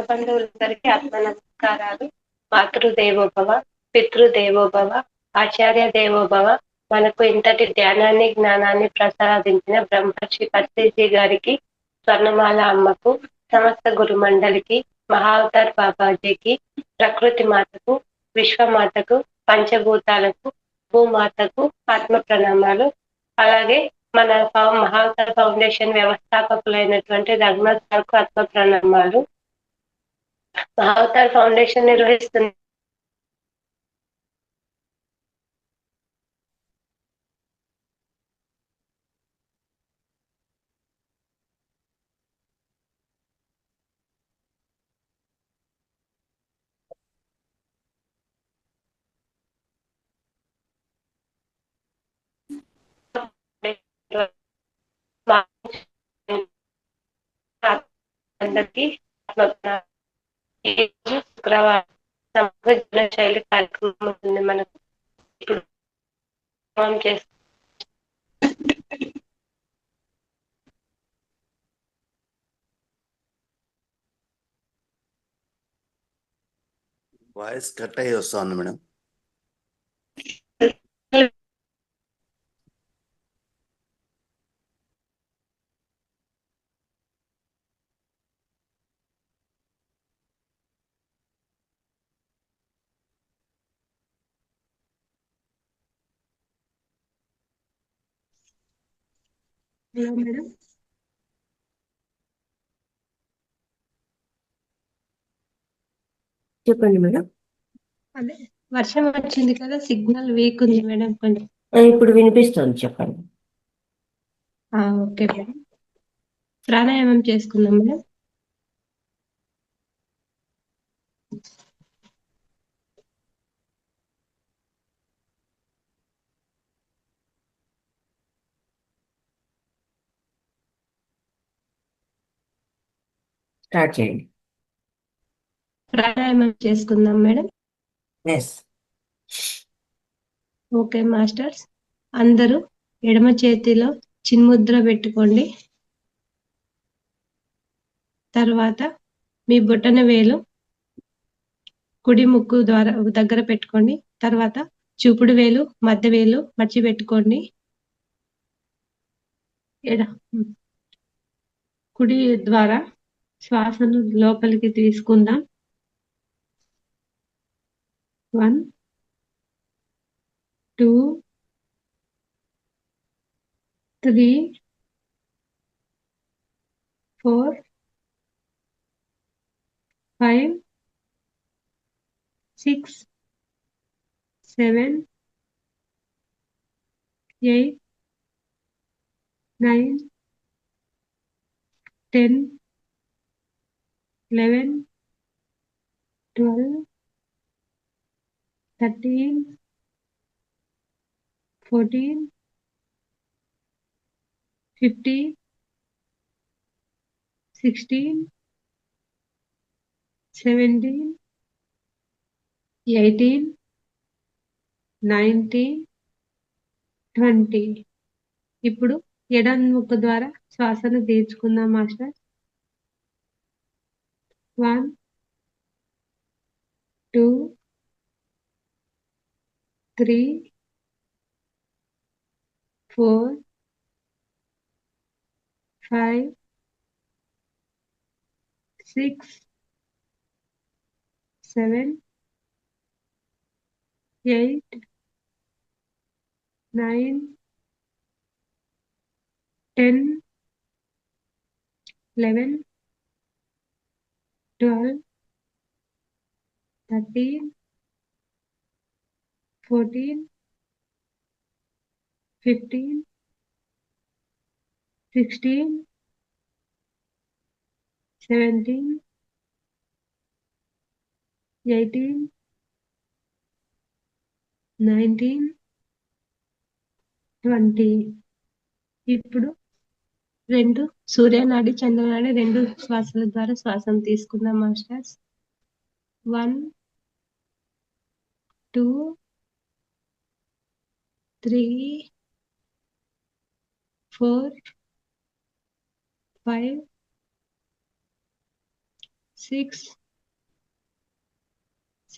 బంధువులందరికీ ఆత్మ నమస్కారాలు. మాతృదేవోభవ, పితృదేవోభవ, ఆచార్య దేవోభవ. మనకు ఇంతటి ధ్యానాన్ని జ్ఞానాన్ని ప్రసాదించిన బ్రహ్మర్షి పత్రిజీ గారికి, స్వర్ణమాల అమ్మకు, సమస్త గురు మండలికి, మహావతార్ బాబాజీకి, ప్రకృతి మాతకు, విశ్వమాతకు, పంచభూతాలకు, భూమాతకు ఆత్మ ప్రణామాలు. అలాగే మన మహావతార్ ఫౌండేషన్ వ్యవస్థాపకులైనటువంటి రఘునాథ్ సార్కు ఆత్మ ప్రణామాలు. మహావతార్ ఫౌండేషన్ నిర్వహిస్తున్న అందరికీ శుక్రవారం సమగ్ర జీవన శైలి కార్యక్రమం ఉంటుంది. మనకు ఇప్పుడు వాయిస్ కట్ అయ్యి వస్తుంది మేడం. మేడం చెప్పండి మేడం. అదే వర్షం వచ్చింది కదా, సిగ్నల్ వీక్ ఉంది మేడం కొంచెం. ఇప్పుడు వినిపిస్తుంది, చెప్పండి. Okay madam. ప్రాణాయామం చేసుకుందాం మేడం. స్టార్ట్ చేయండి. ప్రాణాయామం చేసుకుందాం మేడం. ఎస్. ఓకే మాస్టర్స్, అందరూ ఎడమ చేతిలో చిన్ముద్ర పెట్టుకోండి. తర్వాత మీ బొటన వేలు కుడి ముక్కు ద్వారా దగ్గర పెట్టుకోండి. తర్వాత చూపుడు వేలు మధ్య వేలు మర్చి పెట్టుకోండి. కుడి ద్వారా శ్వాసను లోపలికి తీసుకుందాం. 1 2 3 4 5 6 7 8 9 10 11 12 13 14 15 16 17 18 19 20. ఇప్పుడు ఎడమ ముక్కు ద్వారా శ్వాసను తీర్చుకుందాం మాస్టర్. 1 2 3 4 5 6 7 8 9 10 11 12 13 14 15 16 17 18 19 20. ఇప్పుడు రెండు సూర్యనాడి చంద్రనాడి రెండు శ్వాసల ద్వారా శ్వాసను తీసుకుందాం మాస్టర్స్. 1 2 3 4 5 6,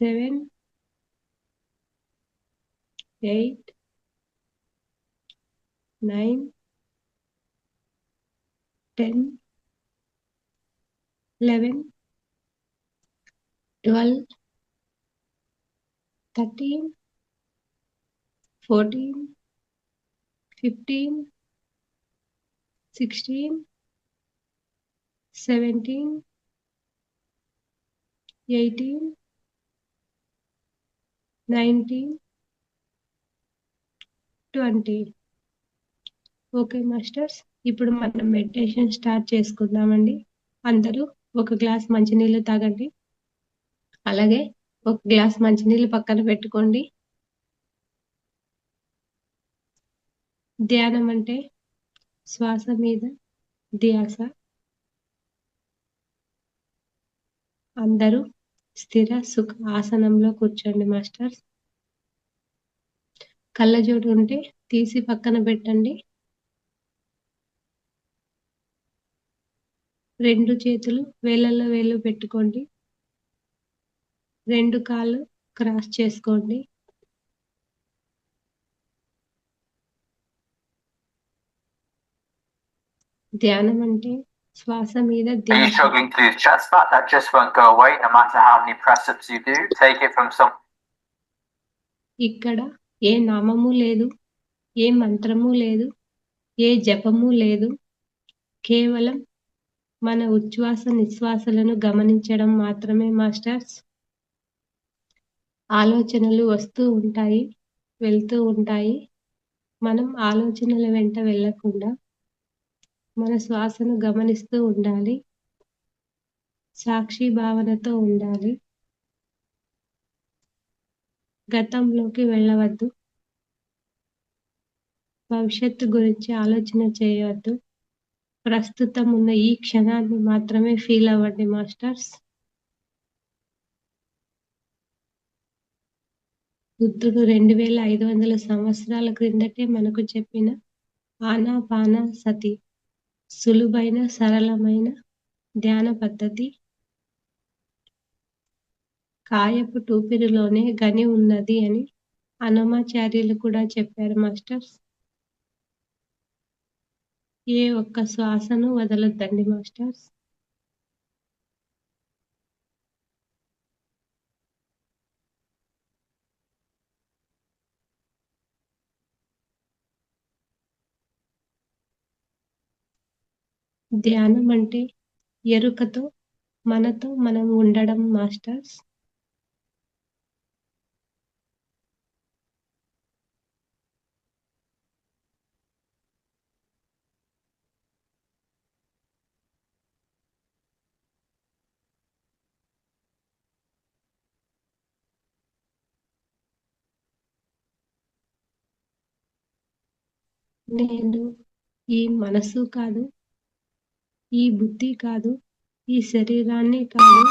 7, 8, 9, 10, 11, 12, 13, 14, 15, 16, 17, 18, 19, 20. ఓకే మాస్టర్స్, ఇప్పుడు మనం మెడిటేషన్ స్టార్ట్ చేసుకుందామండి. అందరూ ఒక గ్లాస్ మంచినీళ్ళు తాగండి. అలాగే ఒక గ్లాస్ మంచినీళ్ళు పక్కన పెట్టుకోండి. ధ్యానం అంటే శ్వాస మీద ధ్యాస. అందరూ స్థిర సుఖ ఆసనంలో కూర్చోండి మాస్టర్స్. కళ్ళజోడు ఉంటే తీసి పక్కన పెట్టండి. 2 చేతులు వేళ్ళలో వేళ్ళు పెట్టుకోండి. 2 కాళ్ళు క్రాస్ చేసుకోండి. ధ్యానం అంటే శ్వాస మీద Are you ధ్యాస. struggling to lose chest fat? That just won't go away no matter how many press-ups you do. Take it from some. ఇక్కడ ఏ నామము లేదు, ఏ మంత్రము లేదు, ఏ జపము లేదు. కేవలం మన ఉచ్ఛ్వాస నిశ్వాసలను గమనించడం మాత్రమే మాస్టర్స్. ఆలోచనలు వస్తూ ఉంటాయి, వెళ్తూ ఉంటాయి. మనం ఆలోచనల వెంట వెళ్ళకుండా మన శ్వాసను గమనిస్తూ ఉండాలి. సాక్షి భావనతో ఉండాలి. గతంలోకి వెళ్ళవద్దు. భవిష్యత్తు గురించి ఆలోచన చేయవద్దు. ప్రస్తుతం ఉన్న ఈ క్షణాన్ని మాత్రమే ఫీల్ అవ్వండి మాస్టర్స్. బుద్ధుడు 2500 సంవత్సరాల క్రిందటే మనకు చెప్పిన ఆనాపాన సతి సులువైన సరళమైన ధ్యాన పద్ధతి కాయపు టూపిరిలోనే గని ఉన్నది అని అన్నమాచార్యులు కూడా చెప్పారు మాస్టర్స్. ఏ ఒక్క శ్వాసను వదలొద్దండి మాస్టర్స్. ధ్యానం అంటే ఎరుకతో మనతో మనం ఉండడం మాస్టర్స్. నేను ఈ మనసు కాదు, ఈ బుద్ధి కాదు, ఈ శరీరాన్ని కాదు,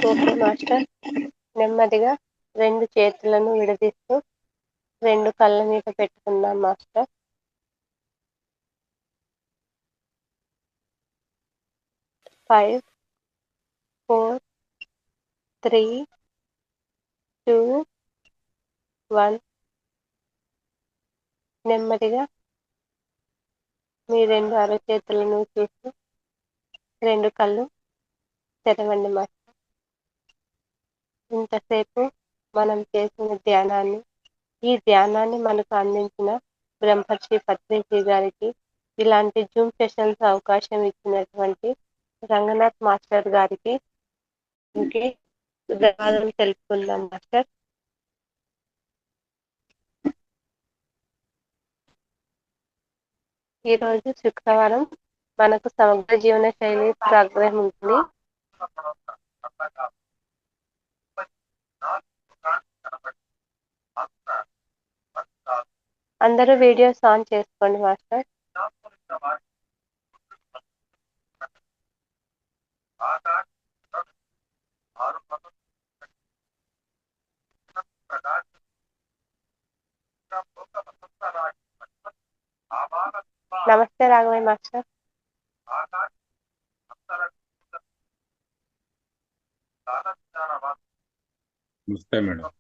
ఓకే మాస్టర్. నెమ్మదిగా 2 చేతులను విడదీస్తూ 2 కళ్ళ మీద పెట్టుకుందాం మాస్టర్. 5, 4, 3, 2, 1. నెమ్మదిగా మీ 2 అరచేతులను చూస్తూ 2 కళ్ళు తెరవండి మాస్టర్. ఇంతసేపు మనం చేసిన ఈ ధ్యానాన్ని మనకు అందించిన బ్రహ్మర్షి పత్రిజీ గారికి, ఇలాంటి జూమ్ సెషన్స్ అవకాశం ఇచ్చినటువంటి రంగనాథ్ మాస్టర్ గారికి ధన్యవాదాలు తెలుపుకుందాం మాస్టర్. ఈరోజు శుక్రవారం మనకు సమగ్ర జీవన శైలి ప్రోగ్రాం ఉంటుంది. అందరూ వీడియోస్ ఆన్ చేసుకోండి మాస్టర్. నమస్తే రాఘవయ్య మాస్టర్. నమస్తే మేడం.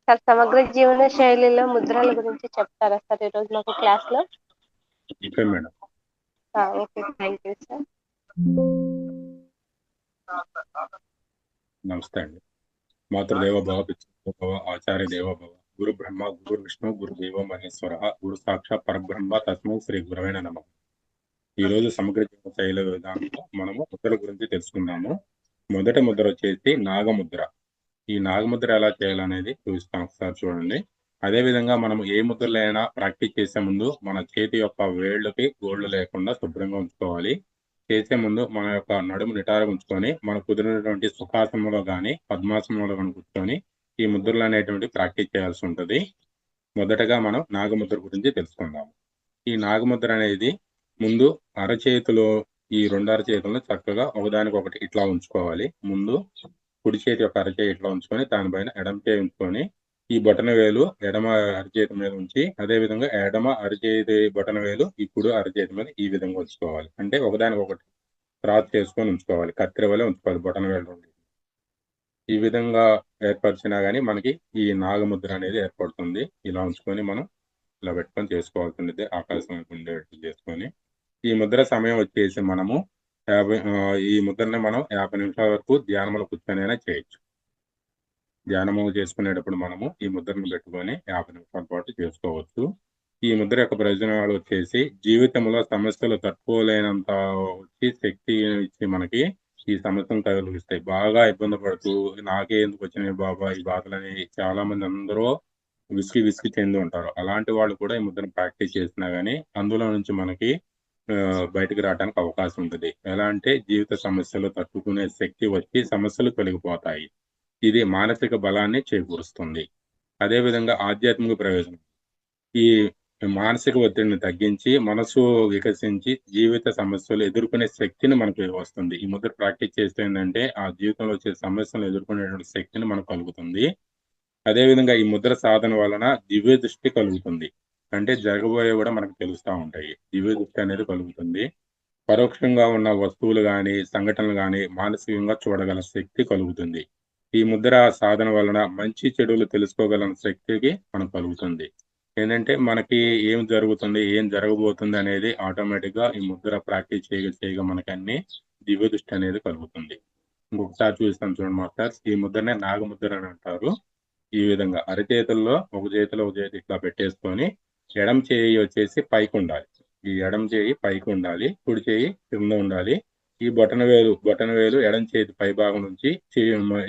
సార్, సమగ్ర జీవన శైలిలో ముద్రల గురించి చెప్తారా సార్ ఈరోజు మాకు క్లాస్ లో? Okay madam. Okay, thank you sir. నమస్తే అండి. మాతృదేవ భవ, పితృదేవ భవ, ఆచార్య దేవ భవ, గురు బ్రహ్మ గురు విష్ణు గురు దేవ మహేశ్వర, గురు సాక్షాత్ పరబ్రహ్మ తస్మై శ్రీ గురవే నమః. ఈ రోజు సమగ్ర జీవన శైలి విధానంలో మనము ముద్రల గురించి తెలుసుకుందాము. మొదటి ముద్ర వచ్చేసి నాగముద్ర. ఈ నాగముద్ర ఎలా చేయాలనేది చూస్తాం ఒకసారి చూడండి. అదే విధంగా మనం ఏ ముద్రలైనా ప్రాక్టీస్ చేసే ముందు మన చేతి యొక్క వేళ్ళకి గోళ్లు లేకుండా శుభ్రంగా ఉంచుకోవాలి. చేసే ముందు మన యొక్క నడుము నిటారుగా ఉంచుకొని మన కుదిరినటువంటి సుఖాసనంలో కానీ పద్మాసనంలో కానీ కూర్చొని ఈ ముద్రలు అనేటువంటి ప్రాక్టీస్ చేయాల్సి ఉంటుంది. మొదటగా మనం నాగముద్ర గురించి తెలుసుకుందాము. ఈ నాగముద్ర అనేది ముందు అరచేతిలో ఈ 2 అరచేతులను చక్కగా ఒకదానికొకటి ఇట్లా ఉంచుకోవాలి. ముందు కుడి చేతి యొక్క అరచేయి ఇట్లా ఉంచుకొని దానిపైన ఎడమ చేయి ఉంచుకొని ఈ బొటన వేలు ఎడమ అరచేతి మీద ఉంచి, అదే విధంగా ఎడమ అరచేతి బొటన వేలు ఈ కుడి అరచేతి మీద ఈ విధంగా ఉంచుకోవాలి. అంటే ఒకదానికొకటి క్రాస్ చేసుకొని ఉంచుకోవాలి. కత్తెర వలె ఉంచుకోవాలి బొటన వేలు నుండి. ఈ విధంగా ఏర్పరిచినా కానీ మనకి ఈ నాగముద్ర అనేది ఏర్పడుతుంది. ఇలా ఉంచుకొని మనం ఇలా పెట్టుకొని చేసుకోవాల్సింది ఆకాశం ఉండేట్టు చేసుకొని ఈ ముద్ర సమయం వచ్చేసి మనము ఈ ముద్రని మనం 50 నిమిషాల వరకు ధ్యానంలో కూర్చొని చేయొచ్చు. ధ్యానము చేసుకునేటప్పుడు మనము ఈ ముద్రను పెట్టుకొని 50 నిమిషాల పాటు చేసుకోవచ్చు. ఈ ముద్ర యొక్క ప్రయోజనాలు వచ్చేసి జీవితంలో సమస్యలు తట్టుకోలేనంత వచ్చి శక్తి ఇచ్చి మనకి ఈ సమస్యను తొలగిస్తాయి. బాగా ఇబ్బంది పడుతూ నాకే ఎందుకు వచ్చినాయి బాబా ఈ బాధలని చాలా మంది అందరూ విసిగి చెంది ఉంటారు. అలాంటి వాళ్ళు కూడా ఈ ముద్రను ప్రాక్టీస్ చేసినా గానీ అందులో నుంచి మనకి బయటకు రావడానికి అవకాశం ఉంటుంది. ఎలా అంటే జీవిత సమస్యలు తట్టుకునే శక్తి వచ్చి సమస్యలు తొలగిపోతాయి. ఇది మానసిక బలాన్ని చేకూరుస్తుంది. అదేవిధంగా ఆధ్యాత్మిక ప్రయోజనం, ఈ మానసిక ఒత్తిడిని తగ్గించి మనసు వికసించి జీవిత సమస్యలు ఎదుర్కొనే శక్తిని మనకు వస్తుంది. ఈ ముద్ర ప్రాక్టీస్ చేస్తే ఏంటంటే ఆ జీవితంలో వచ్చే సమస్యలను ఎదుర్కొనేటువంటి శక్తిని మనకు కలుగుతుంది. అదేవిధంగా ఈ ముద్ర సాధన వలన దివ్య దృష్టి కలుగుతుంది. అంటే జరగబోయే కూడా మనకు తెలుస్తూ ఉంటాయి. దివ్య దృష్టి అనేది కలుగుతుంది. పరోక్షంగా ఉన్న వస్తువులు కానీ సంఘటనలు కానీ మానసికంగా చూడగల శక్తి కలుగుతుంది. ఈ ముద్ర సాధన వలన మంచి చెడులు తెలుసుకోగల శక్తికి మనకు కలుగుతుంది. ఏంటంటే మనకి ఏం జరుగుతుంది ఏం జరగబోతుంది అనేది ఆటోమేటిక్ గా ఈ ముద్ర ప్రాక్టీస్ చేయగా మనకి అన్ని దివ్య దృష్టి అనేది కలుగుతుంది. ఇంకొకసారి చూస్తాం చూడండి మాస్టర్స్. ఈ ముద్రనే నాగముద్ర అని అంటారు. ఈ విధంగా అరచేతుల్లో ఒక చేతిలో ఒక చేతి ఇట్లా పెట్టేసుకొని ఎడం చేయి వచ్చేసి పైకి ఉండాలి. ఈ ఎడం చేయి పైకి ఉండాలి, కుడి చేయి కింద ఉండాలి. ఈ బొటన వేలు ఎడం చేతి పై భాగం నుంచి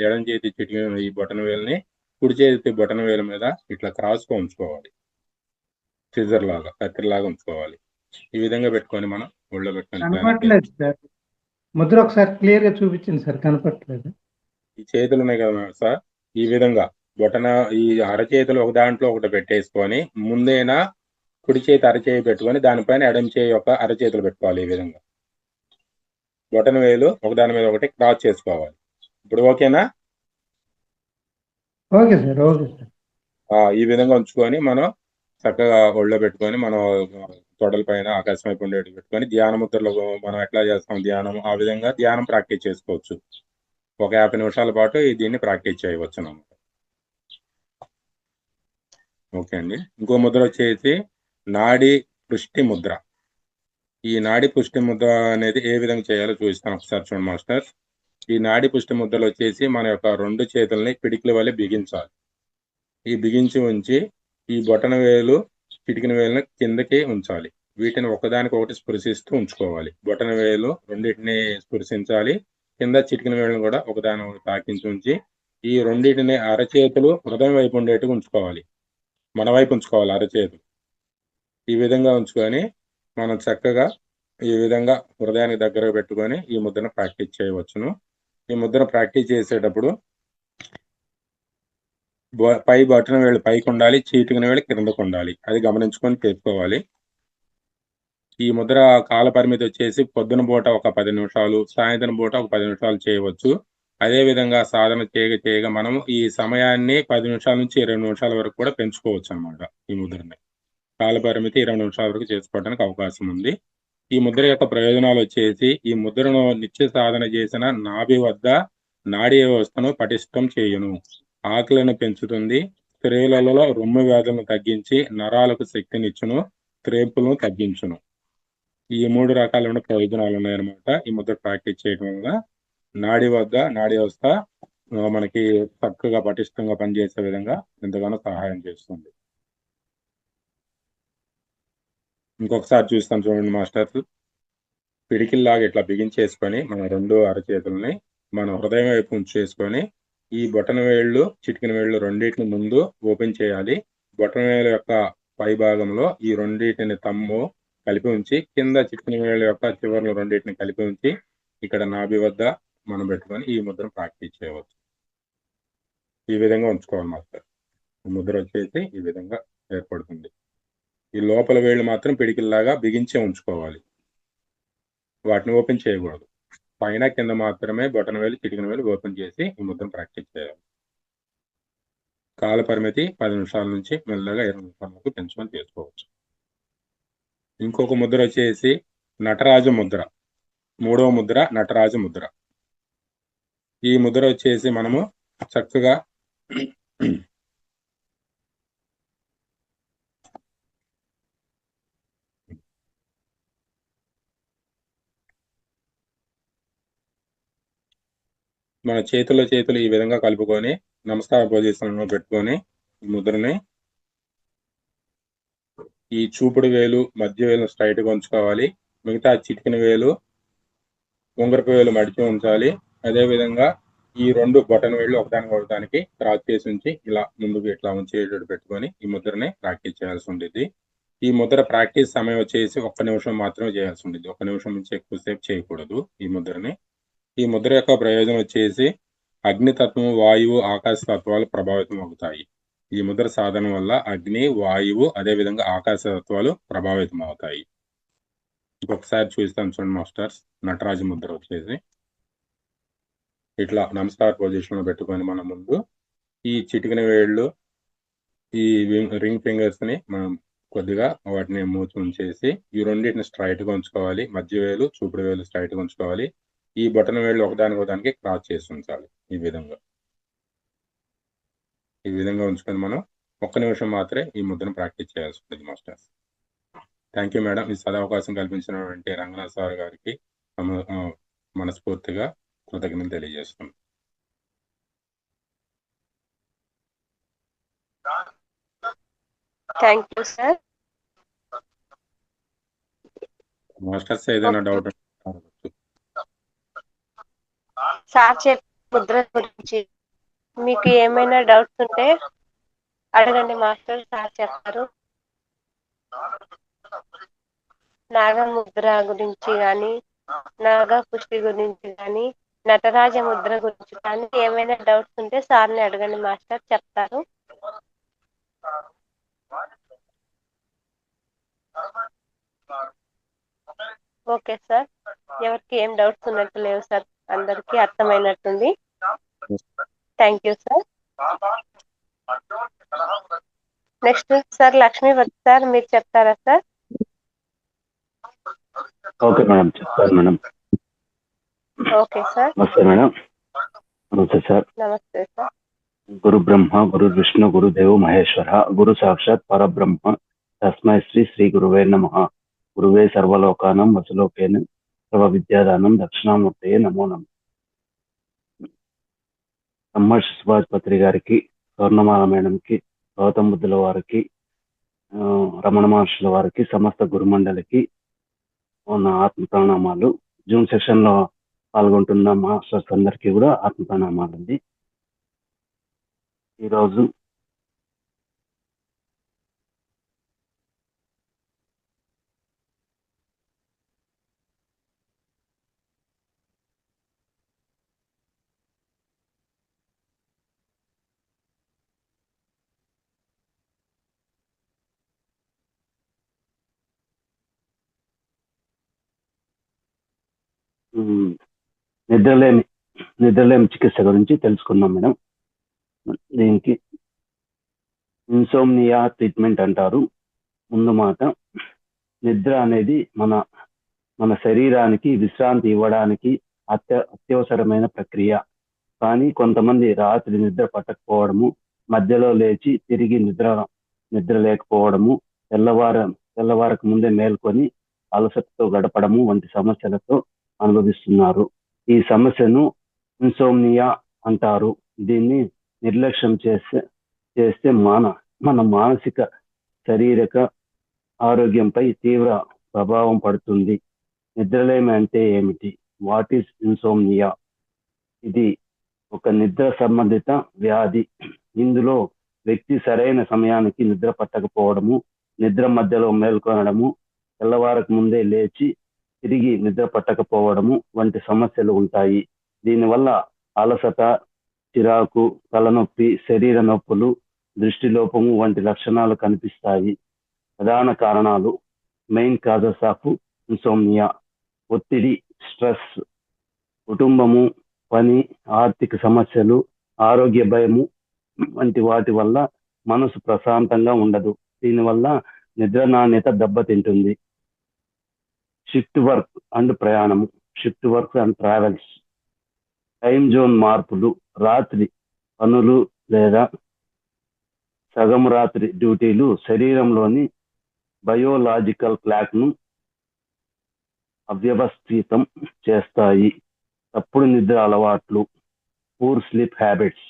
ఎడం చేతి ఈ బొటన వేలుని కుడి చేతి బొటన వేలు మీద ఇట్లా క్రాస్గా ఉంచుకోవాలి. సిజర్ లాగా కత్తిలాగా ఉంచుకోవాలి. ఈ విధంగా పెట్టుకొని మనం ఒళ్ళో పెట్టుకొని కనపట్లేదు సార్. ముద్ర ఒకసారి క్లియర్ గా చూపించింది సార్, కనపట్లేదు. ఈ చేతులు ఉన్నాయి కదా సార్, ఈ విధంగా ఈ అరచేతులు ఒక దాంట్లో ఒకటి పెట్టేసుకొని ముందేనా కుడి చేతి అరచేయి పెట్టుకొని దానిపైన ఎడం చేయి యొక్క అరచేతులు పెట్టుకోవాలి. ఈ విధంగా బొటన వేలు ఒక దాని మీద ఒకటి క్రాస్ చేసుకోవాలి. ఇప్పుడు ఓకేనా? Okay sir, okay sir. ఈ విధంగా ఉంచుకొని మనం చక్కగా ఒళ్ళో పెట్టుకొని మనం తొడల పైన ఆకాశం వైపు ఉండేటి పెట్టుకొని ధ్యాన ముద్రలో మనం ఎట్లా చేస్తాం ధ్యానం, ఆ విధంగా ధ్యానం ప్రాక్టీస్ చేసుకోవచ్చు. ఒక 50 నిమిషాల పాటు దీన్ని ప్రాక్టీస్ చేయవచ్చు అన్నమాట. ఓకే అండి. ఇంకో ముద్ర వచ్చేసి నాడి పుష్టి ముద్ర. ఈ నాడి పుష్టి ముద్ర అనేది ఏ విధంగా చేయాలో చూపిస్తాను ఒకసారి చూడండి మాస్టర్స్. ఈ నాడి పుష్టి ముద్రలు వచ్చేసి మన యొక్క 2 చేతుల్ని పిడికిల వల్ల బిగించాలి. ఈ బిగించి ఉంచి ఈ బొటన వేలు చిటికిన వేలుని కిందకి ఉంచాలి. వీటిని ఒకదానికొకటి స్పృశిస్తూ ఉంచుకోవాలి. బొటన వేలు రెండింటిని స్పృశించాలి, కింద చిటికిన వేలుని కూడా ఒకదాని తాకించి ఉంచి ఈ రెండింటిని అరచేతులు హృదయం వైపు ఉండేట్టుగా ఉంచుకోవాలి. మన వైపు ఉంచుకోవాలి అరచేతులు. ఈ విధంగా ఉంచుకొని మనం చక్కగా ఈ విధంగా హృదయానికి దగ్గరగా పెట్టుకొని ఈ ముద్రను ప్రాక్టీస్ చేయవచ్చును. ఈ ముద్రను ప్రాక్టీస్ చేసేటప్పుడు పై బొటన వేలు పైకి ఉండాలి, చీటికిన వేలు కిందకు ఉండాలి. అది గమనించుకొని చేసుకోవాలి. ఈ ముద్ర కాల పరిమితి వచ్చేసి పొద్దున పూట ఒక 10 నిమిషాలు, సాయంత్రం పూట ఒక 10 నిమిషాలు చేయవచ్చు. అదేవిధంగా సాధన చేయగా మనం ఈ సమయాన్ని 10 నిమిషాల నుంచి 20 నిమిషాల వరకు కూడా పెంచుకోవచ్చు అన్నమాట. ఈ ముద్రని కాల పరిమితి 20 నిమిషాల వరకు చేసుకోవడానికి అవకాశం ఉంది. ఈ ముద్ర యొక్క ప్రయోజనాలు వచ్చేసి ఈ ముద్రను నిత్య సాధన చేసిన నాభి వద్ద నాడీ వ్యవస్థను పటిష్టం చేయును, ఆకలిని పెంచుతుంది, స్త్రీలలో రొమ్ము వ్యాధులను తగ్గించి నరాలకు శక్తినిచ్చును, త్రేపులను తగ్గించును. ఈ 3 రకాలైన ప్రయోజనాలు ఉన్నాయన్నమాట. ఈ ముద్ర ప్రాక్టీస్ చేయడం వల్ల నాడీ వద్ద నాడీ వ్యవస్థ మనకి చక్కగా పటిష్టంగా పనిచేసే విధంగా ఎంతగానో సహాయం చేస్తుంది. ఇంకొకసారి చూస్తాం చూడండి మాస్టర్స్. పిడికిల్లాగా ఇట్లా బిగించేసుకొని మన 2 అరచేతుల్ని మన హృదయం వైపు ఉంచేసుకొని ఈ బొటన వేళ్ళు చిటికిన వేళ్ళు రెండింటిని ముందు ఓపెన్ చేయాలి. బొటన వేలు యొక్క పై భాగంలో ఈ రెండింటిని తమ్ము కలిపి ఉంచి కింద చిటికిన వేళ్ళ యొక్క చివరిలో రెండింటిని కలిపి ఉంచి ఇక్కడ నాభి వద్ద మనం పెట్టుకొని ఈ ముద్రను ప్రాక్టీస్ చేయవచ్చు. ఈ విధంగా ఉంచుకోవాలి మాస్టర్. ఈ ముద్ర వచ్చేసి ఈ విధంగా ఏర్పడుతుంది. ఈ లోపల వేళ్ళు మాత్రం పిడికిల్లాగా బిగించే ఉంచుకోవాలి, వాటిని ఓపెన్ చేయకూడదు. పైన కింద మాత్రమే బొటన వేలు చిటికిన వేలు ఓపెన్ చేసి ఈ ముద్రను ప్రాక్టీస్ చేయాలి. కాల పరిమితి 10 నిమిషాల నుంచి మెల్లగా 20 నిమిషాల వరకు పెంచుకొని చేసుకోవచ్చు. ఇంకొక ముద్ర వచ్చేసి నటరాజ ముద్ర. 3వ ముద్ర నటరాజ ముద్ర. ఈ ముద్ర వచ్చేసి మనము చక్కగా మన చేతులు ఈ విధంగా కలుపుకొని నమస్కార పొజిషన్లో పెట్టుకొని ఈ ముద్రని ఈ చూపుడు వేలు మధ్య వేలు స్ట్రైట్గా ఉంచుకోవాలి. మిగతా చిటికిన వేలు ఉంగరపు వేలు మడిచి ఉంచాలి. అదేవిధంగా ఈ 2 బటన్ వేళ్ళు ఒకదానికి క్రాస్ చేసి ఉంచి ఇలా ముందుకు ఇట్లా ఉంచేటట్టు పెట్టుకొని ఈ ముద్రని ప్రాక్టీస్ చేయాల్సి ఉంటుంది. ఈ ముద్ర ప్రాక్టీస్ సమయం వచ్చేసి 1 నిమిషం మాత్రమే చేయాల్సి ఉంటుంది. 1 నిమిషం నుంచి ఎక్కువసేపు చేయకూడదు ఈ ముద్రని. ఈ ముద్ర యొక్క ప్రయోజనం వచ్చేసి అగ్నితత్వం, వాయువు, ఆకాశ తత్వాలు ప్రభావితం అవుతాయి. ఈ ముద్ర సాధన వల్ల అగ్ని, వాయువు, అదేవిధంగా ఆకాశ తత్వాలు ప్రభావితం అవుతాయి. ఇంకొకసారి చూస్తాను చూడండి మాస్టర్స్. నటరాజ ముద్ర వచ్చేసి ఇట్లా నమస్కార పొజిషన్ లో పెట్టుకొని మన ముందు ఈ చిటికిన వేళ్ళు, ఈ రింగ్ ఫింగర్స్ ని మనం కొద్దిగా వాటిని మూసి ఉంచేసి ఈ రెండింటిని స్ట్రైట్ గా ఉంచుకోవాలి. మధ్య వేలు, చూపుడు వేలు స్ట్రైట్ గా ఉంచుకోవాలి. ఈ బటన్ వేళ్ళు ఒకదానికి క్రాస్ చేసి ఉంచాలి. ఈ విధంగా ఉంచుకొని మనం 1 నిమిషం మాత్రమే ఈ ముద్రను ప్రాక్టీస్ చేయాల్సి ఉంటుంది మాస్టర్స్. Thank you madam. ఈ సదవకాశం కల్పించినటువంటి రంగనాథ్ సార్ గారికి మనస్ఫూర్తిగా కృతజ్ఞతలు తెలియజేస్తున్నాం. Thank you sir. మాస్టర్స్ ఏదైనా డౌట్ సార్ చెప్పే ముద్ర గురించి మీకు ఏమైనా డౌట్స్ ఉంటే అడగండి మాస్టర్, సార్ చెప్తారు. నాగముద్ర గురించి కానీ, నాగ పుష్టి గురించి కానీ, నటరాజ ముద్ర గురించి కానీ ఏమైనా డౌట్స్ ఉంటే సార్ని అడగండి మాస్టర్, చెప్తారు. Okay sir. ఎవరికి ఏం డౌట్స్ ఉన్నట్టు లేవు సార్, అందరికీ అర్థమైనట్టుంది. Thank you sir. Next sir Lakshmivathi sir, మీరు చెప్తారా సార్? ఓకే మేడం, చెప్తాను మేడం. Okay sir. నమస్తే మేడం. నమస్తే సార్. నమస్తే సార్. గురు బ్రహ్మ గురు విష్ణు గురుదేవ మహేశ్వర గురు సాక్షాత్ పరబ్రహ్మ తస్మై శ్రీ గురువే నమః. గురువే సర్వలోకానం వసులోకేన సర్వ విద్యాదానం దక్షిణామూర్తయే నమో నమః. బ్రహ్మర్షి సుభాష్ పత్రి గారికి, స్వర్ణమాల మేడంకి, గౌతమ బుద్ధుల వారికి, రమణ మహర్షుల వారికి, సమస్త గురుమండలికి ఉన్న ఆత్మ ప్రణామాలు. జూమ్ సెషన్ లో పాల్గొంటున్న మాస్టర్స్ అందరికీ కూడా ఆత్మ ప్రణామాలు అండి. ఈరోజు నిద్రలేమి చికిత్స గురించి తెలుసుకుందాం మేడం. దీనికి ఇన్సోమ్నియా ట్రీట్మెంట్ అంటారు. ముందు మాట, నిద్ర అనేది మన శరీరానికి విశ్రాంతి ఇవ్వడానికి అత్యవసరమైన ప్రక్రియ. కానీ కొంతమంది రాత్రి నిద్ర పట్టకపోవడము, మధ్యలో లేచి తిరిగి నిద్ర లేకపోవడము, తెల్లవారకు ముందే మేల్కొని అలసటతో గడపడము వంటి సమస్యలతో అనుభవిస్తున్నారు. ఈ సమస్యను ఇన్సోమ్నియా అంటారు. దీన్ని నిర్లక్ష్యం చేస్తే మన మానసిక శారీరక ఆరోగ్యంపై తీవ్ర ప్రభావం పడుతుంది. నిద్రలేమి అంటే ఏమిటి? What is insomnia? ఇది ఒక నిద్ర సంబంధిత వ్యాధి. ఇందులో వ్యక్తి సరైన సమయానికి నిద్ర పట్టకపోవడము, నిద్ర మధ్యలో మేల్కొనడము, తెల్లవారకు ముందే లేచి తిరిగి నిద్ర పట్టకపోవడము వంటి సమస్యలు ఉంటాయి. దీనివల్ల అలసట, చిరాకు, తలనొప్పి, శరీర నొప్పులు, దృష్టిలోపము వంటి లక్షణాలు కనిపిస్తాయి. ప్రధాన కారణాలు: మెయిన్ కాజెస్ ఆఫ్ ఇన్సోమ్నియా: ఒత్తిడి, స్ట్రెస్, కుటుంబము, పని, ఆర్థిక సమస్యలు, ఆరోగ్య భయము వంటి వాటి వల్ల మనసు ప్రశాంతంగా ఉండదు. దీనివల్ల నిద్ర నాణ్యత దెబ్బతింటుంది. షిఫ్ట్ వర్క్ అండ్ ప్రయాణము: shift work and travels, time zone మార్పులు, రాత్రి పనులు లేదా సగం రాత్రి డ్యూటీలు శరీరంలోని బయోలాజికల్ క్లాక్ ను అవ్యవస్థితం చేస్తాయి. తప్పుడు నిద్ర అలవాట్లు: పూర్ స్లీప్ హ్యాబిట్స్.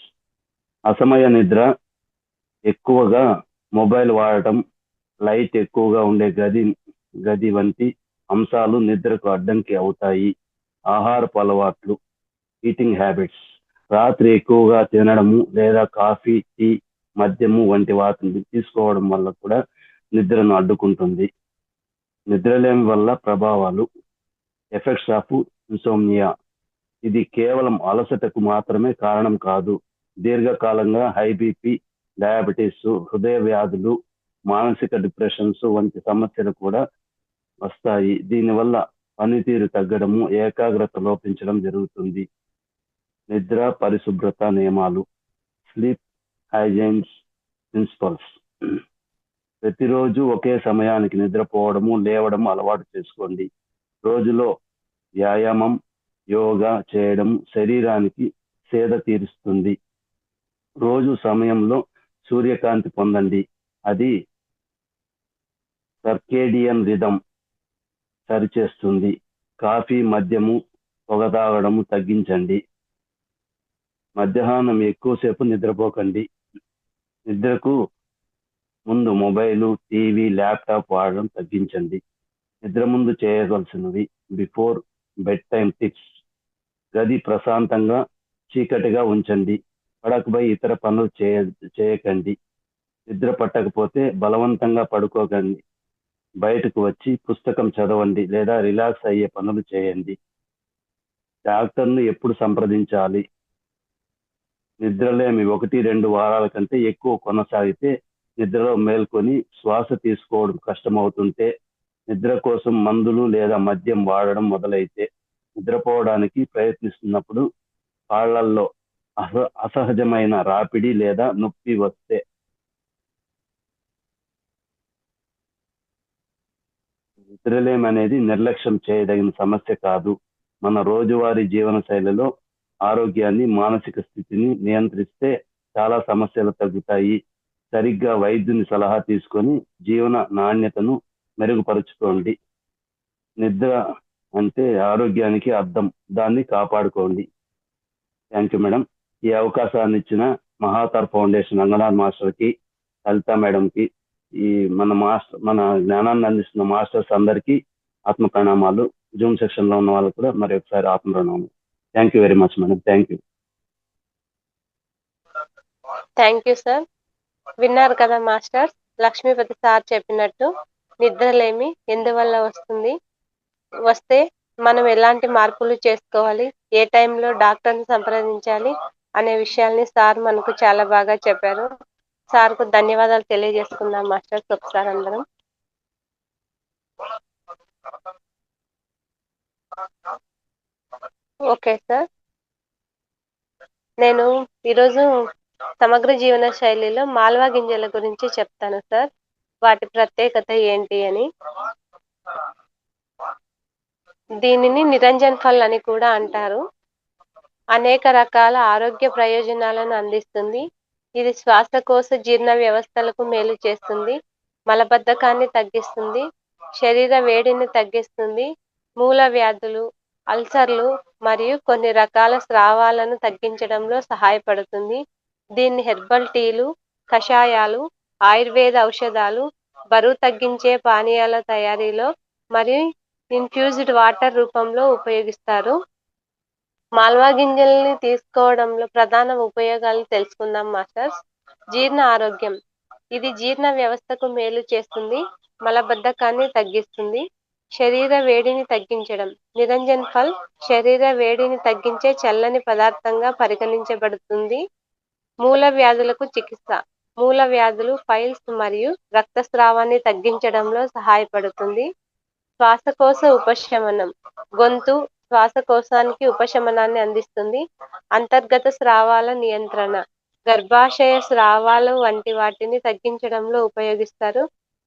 అసమయ నిద్ర, ఎక్కువగా మొబైల్ వాడటం, లైట్ ఎక్కువగా ఉండే గది వంటి అంశాలు నిద్రకు అడ్డంకి అవుతాయి. ఆహారపు అలవాట్లు, ఈటింగ్ హ్యాబిట్స్. రాత్రి ఎక్కువగా తినడము లేదా కాఫీ, టీ, మద్యము వంటి వాటిని తీసుకోవడం వల్ల కూడా నిద్రను అడ్డుకుంటుంది. నిద్రలేమి వల్ల ప్రభావాలు, ఎఫెక్ట్స్ ఆఫ్ ఇన్సోమ్నియా. ఇది కేవలం అలసటకు మాత్రమే కారణం కాదు. దీర్ఘకాలంగా హై బీపీ, డయాబెటీస్, హృదయ వ్యాధులు, మానసిక డిప్రెషన్స్ వంటి సమస్యలు కూడా వస్తాయి. దీనివల్ల పనితీరు తగ్గడము, ఏకాగ్రత లోపించడం జరుగుతుంది. నిద్ర పరిశుభ్రత నియమాలు, స్లీప్ హైజీన్స్ ప్రిన్సిపల్స్. ప్రతిరోజు ఒకే సమయానికి నిద్రపోవడము, లేవడం అలవాటు చేసుకోండి. రోజులో వ్యాయామం, యోగా చేయడం శరీరానికి సేద తీరుస్తుంది. రోజు సమయంలో సూర్యకాంతి పొందండి. అది సర్కేడియన్ రిథం సరిచేస్తుంది. కాఫీ, మద్యము, పొగ తాగడము తగ్గించండి. మధ్యాహ్నం ఎక్కువసేపు నిద్రపోకండి. నిద్రకు ముందు మొబైలు, టీవీ, ల్యాప్టాప్ వాడడం తగ్గించండి. నిద్ర ముందు చేయవలసినవి. Before bed time tips. గది ప్రశాంతంగా చీకటిగా ఉంచండి. పడకపై ఇతర పనులు చేయకండి. నిద్ర పట్టకపోతే బలవంతంగా పడుకోకండి. బయటకు వచ్చి పుస్తకం చదవండి లేదా రిలాక్స్ అయ్యే పనులు చేయండి. డాక్టర్ను ఎప్పుడు సంప్రదించాలి? నిద్రలేమి 1-2 వారాల కంటే ఎక్కువ కొనసాగితే, నిద్రలో మేల్కొని శ్వాస తీసుకోవడం కష్టమవుతుంటే, నిద్ర కోసం మందులు లేదా మద్యం వాడడం మొదలైతే, నిద్రపోవడానికి ప్రయత్నిస్తున్నప్పుడు కాళ్లల్లో అసహజమైన రాపిడి లేదా నొప్పి వస్తే, నిద్రలేమి అనేది నిర్లక్ష్యం చేయదగిన సమస్య కాదు. మన రోజువారీ జీవన శైలిలో ఆరోగ్యాన్ని, మానసిక స్థితిని నియంత్రిస్తే చాలా సమస్యలు తగ్గుతాయి. సరిగ్గా వైద్యుని సలహా తీసుకొని జీవన నాణ్యతను మెరుగుపరుచుకోండి. నిద్ర అంటే ఆరోగ్యానికి అర్థం. దాన్ని కాపాడుకోండి. Thank you madam. ఈ అవకాశాన్ని ఇచ్చిన మహాతార్ ఫౌండేషన్ అంగనాథ్ మాస్టర్కి, లలిత మేడంకి, ఈ మన జ్ఞానాన్ని అందిస్తున్న మాస్టర్స్ అందరికీ ఆత్మ ప్రణామాలు. జూమ్ సెక్షన్ లో ఉన్న వాళ్ళకు కూడా మరి ఒకసారి ఆత్మ ప్రణామాలు. Thank you very much madam. Thank you. Thank you sir. విన్నారు కదా మాస్టర్స్, లక్ష్మీపతి సార్ చెప్పినట్టు నిద్రలేమి ఎందువల్ల వస్తే మనం ఎలాంటి మార్పులు చేసుకోవాలి, ఏ టైంలో డాక్టర్ని సంప్రదించాలి అనే విషయాల్ని సార్ మనకు చాలా బాగా చెప్పారు. సార్కు ధన్యవాదాలు తెలియజేసుకుందాం మాస్టర్స్ ఒకసారి అందరం. ఓకే సార్, నేను ఈరోజు సమగ్ర జీవన శైలిలో మాల్వా గింజల గురించి చెప్తాను సార్. వాటి ప్రత్యేకత ఏంటి అని. దీనిని నిరంజన్ ఫల్ అని కూడా అంటారు. అనేక రకాల ఆరోగ్య ప్రయోజనాలను అందిస్తుంది. ఇది శ్వాసకోశ జీర్ణ వ్యవస్థలకు మేలు చేస్తుంది, మలబద్ధకాన్ని తగ్గిస్తుంది, శరీర వేడిని తగ్గిస్తుంది, మూల వ్యాధులు, అల్సర్లు మరియు కొన్ని రకాల స్రావాలను తగ్గించడంలో సహాయపడుతుంది. దీన్ని హెర్బల్ టీలు, కషాయాలు, ఆయుర్వేద ఔషధాలు, బరువు తగ్గించే పానీయాల తయారీలో మరియు ఇన్ఫ్యూజ్డ్ వాటర్ రూపంలో ఉపయోగిస్తారు. మాల్వా గింజల్ని తీసుకోవడంలో ప్రధాన ఉపయోగాలు తెలుసుకుందాం మాస్టర్స్. జీర్ణ ఆరోగ్యం. ఇది జీర్ణ వ్యవస్థకు మేలు చేస్తుంది, మలబద్ధకాన్ని తగ్గిస్తుంది. శరీర వేడిని తగ్గించడం. నిరంజన్ ఫల్ శరీర వేడిని తగ్గించే చల్లని పదార్థంగా పరిగణించబడుతుంది. మూల వ్యాధులకు చికిత్స. మూల వ్యాధులు, ఫైల్స్ మరియు రక్తస్రావాన్ని తగ్గించడంలో సహాయపడుతుంది. శ్వాసకోశ ఉపశమనం. గొంతు, శ్వాసకోశానికి ఉపశమనాన్ని అందిస్తుంది. అంతర్గత స్రావాల నియంత్రణ. గర్భాశయ స్రావాలు వంటి వాటిని తగ్గించడంలో ఉపయోగిస్తారు.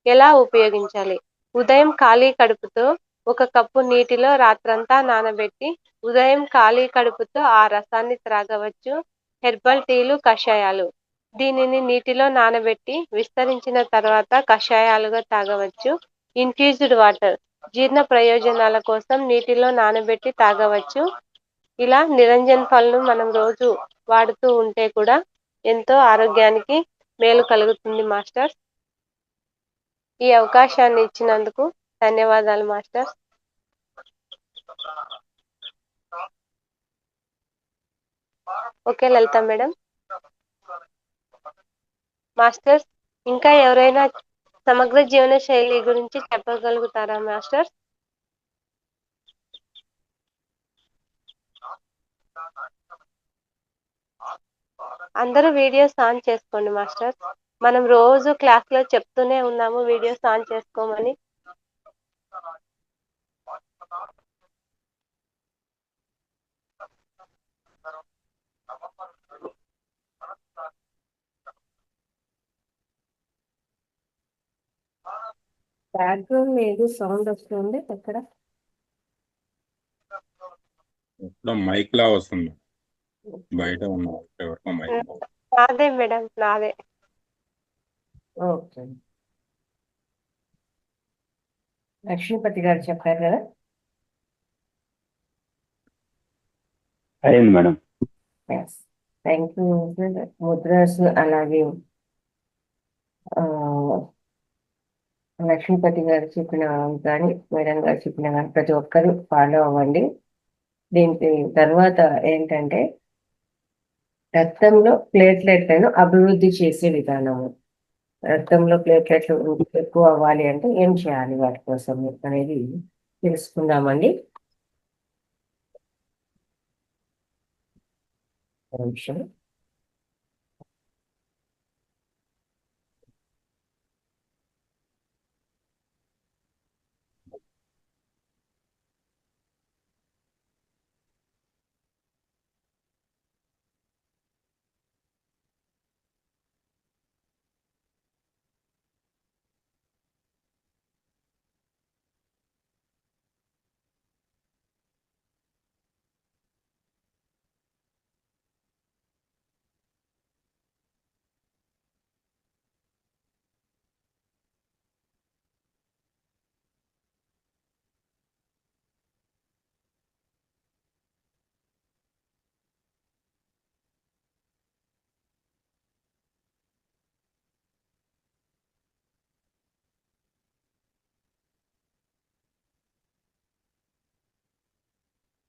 ఎలా ఉపయోగించాలి? ఉదయం ఖాళీ కడుపుతో 1 కప్పు నీటిలో రాత్రంతా నానబెట్టి ఉదయం ఖాళీ కడుపుతో ఆ రసాన్ని త్రాగవచ్చు. హెర్బల్ టీలు, కషాయాలు. దీనిని నీటిలో నానబెట్టి విస్తరించిన తర్వాత కషాయాలుగా తాగవచ్చు. Infused water. జీర్ణ ప్రయోజనాల కోసం నీటిలో నానబెట్టి తాగవచ్చు. ఇలా నిరంజన్ ఫల్ను మనం రోజు వాడుతూ ఉంటే కూడా ఎంతో ఆరోగ్యానికి మేలు కలుగుతుంది మాస్టర్స్. ఈ అవకాశాన్ని ఇచ్చినందుకు ధన్యవాదాలు మాస్టర్స్. ఓకే లలిత మేడం. మాస్టర్స్, ఇంకా ఎవరైనా సమగ్ర జీవన శైలి గురించి చెప్పగలుగుతారా మాస్టర్స్? అందరూ వీడియోస్ ఆన్ చేసుకోండి మాస్టర్స్. మనం రోజు క్లాస్లో చెప్తూనే ఉన్నాము వీడియోస్ ఆన్ చేసుకోమని. బ్యాక్గ్రౌండ్ లేదు, సౌండ్ వస్తుంది అక్కడ. ఇప్పుడు మైక్ లా వస్తుంది, బయట ఉన్న ఎవరికో మైక్. నాదే మేడం, నాదే. ఓకే, లక్ష్మీపతి గారు చెప్పారు కదా. అయింది మేడం. Thank you. ముద్రాస్ అలాగే లక్ష్మీపతి గారు చెప్పిన కానీ మేడం గారు చెప్పిన కానీ ప్రతి ఒక్కరు ఫాలో అవ్వండి. దీనికి తర్వాత ఏంటంటే రక్తంలో ప్లేట్లెట్లను అభివృద్ధి చేసే విధానము. రక్తంలో ప్లేట్లెట్లు ఎక్కువ అవ్వాలి అంటే ఏం చేయాలి వాటి కోసం అనేది తెలుసుకుందామండి. నిమిషం.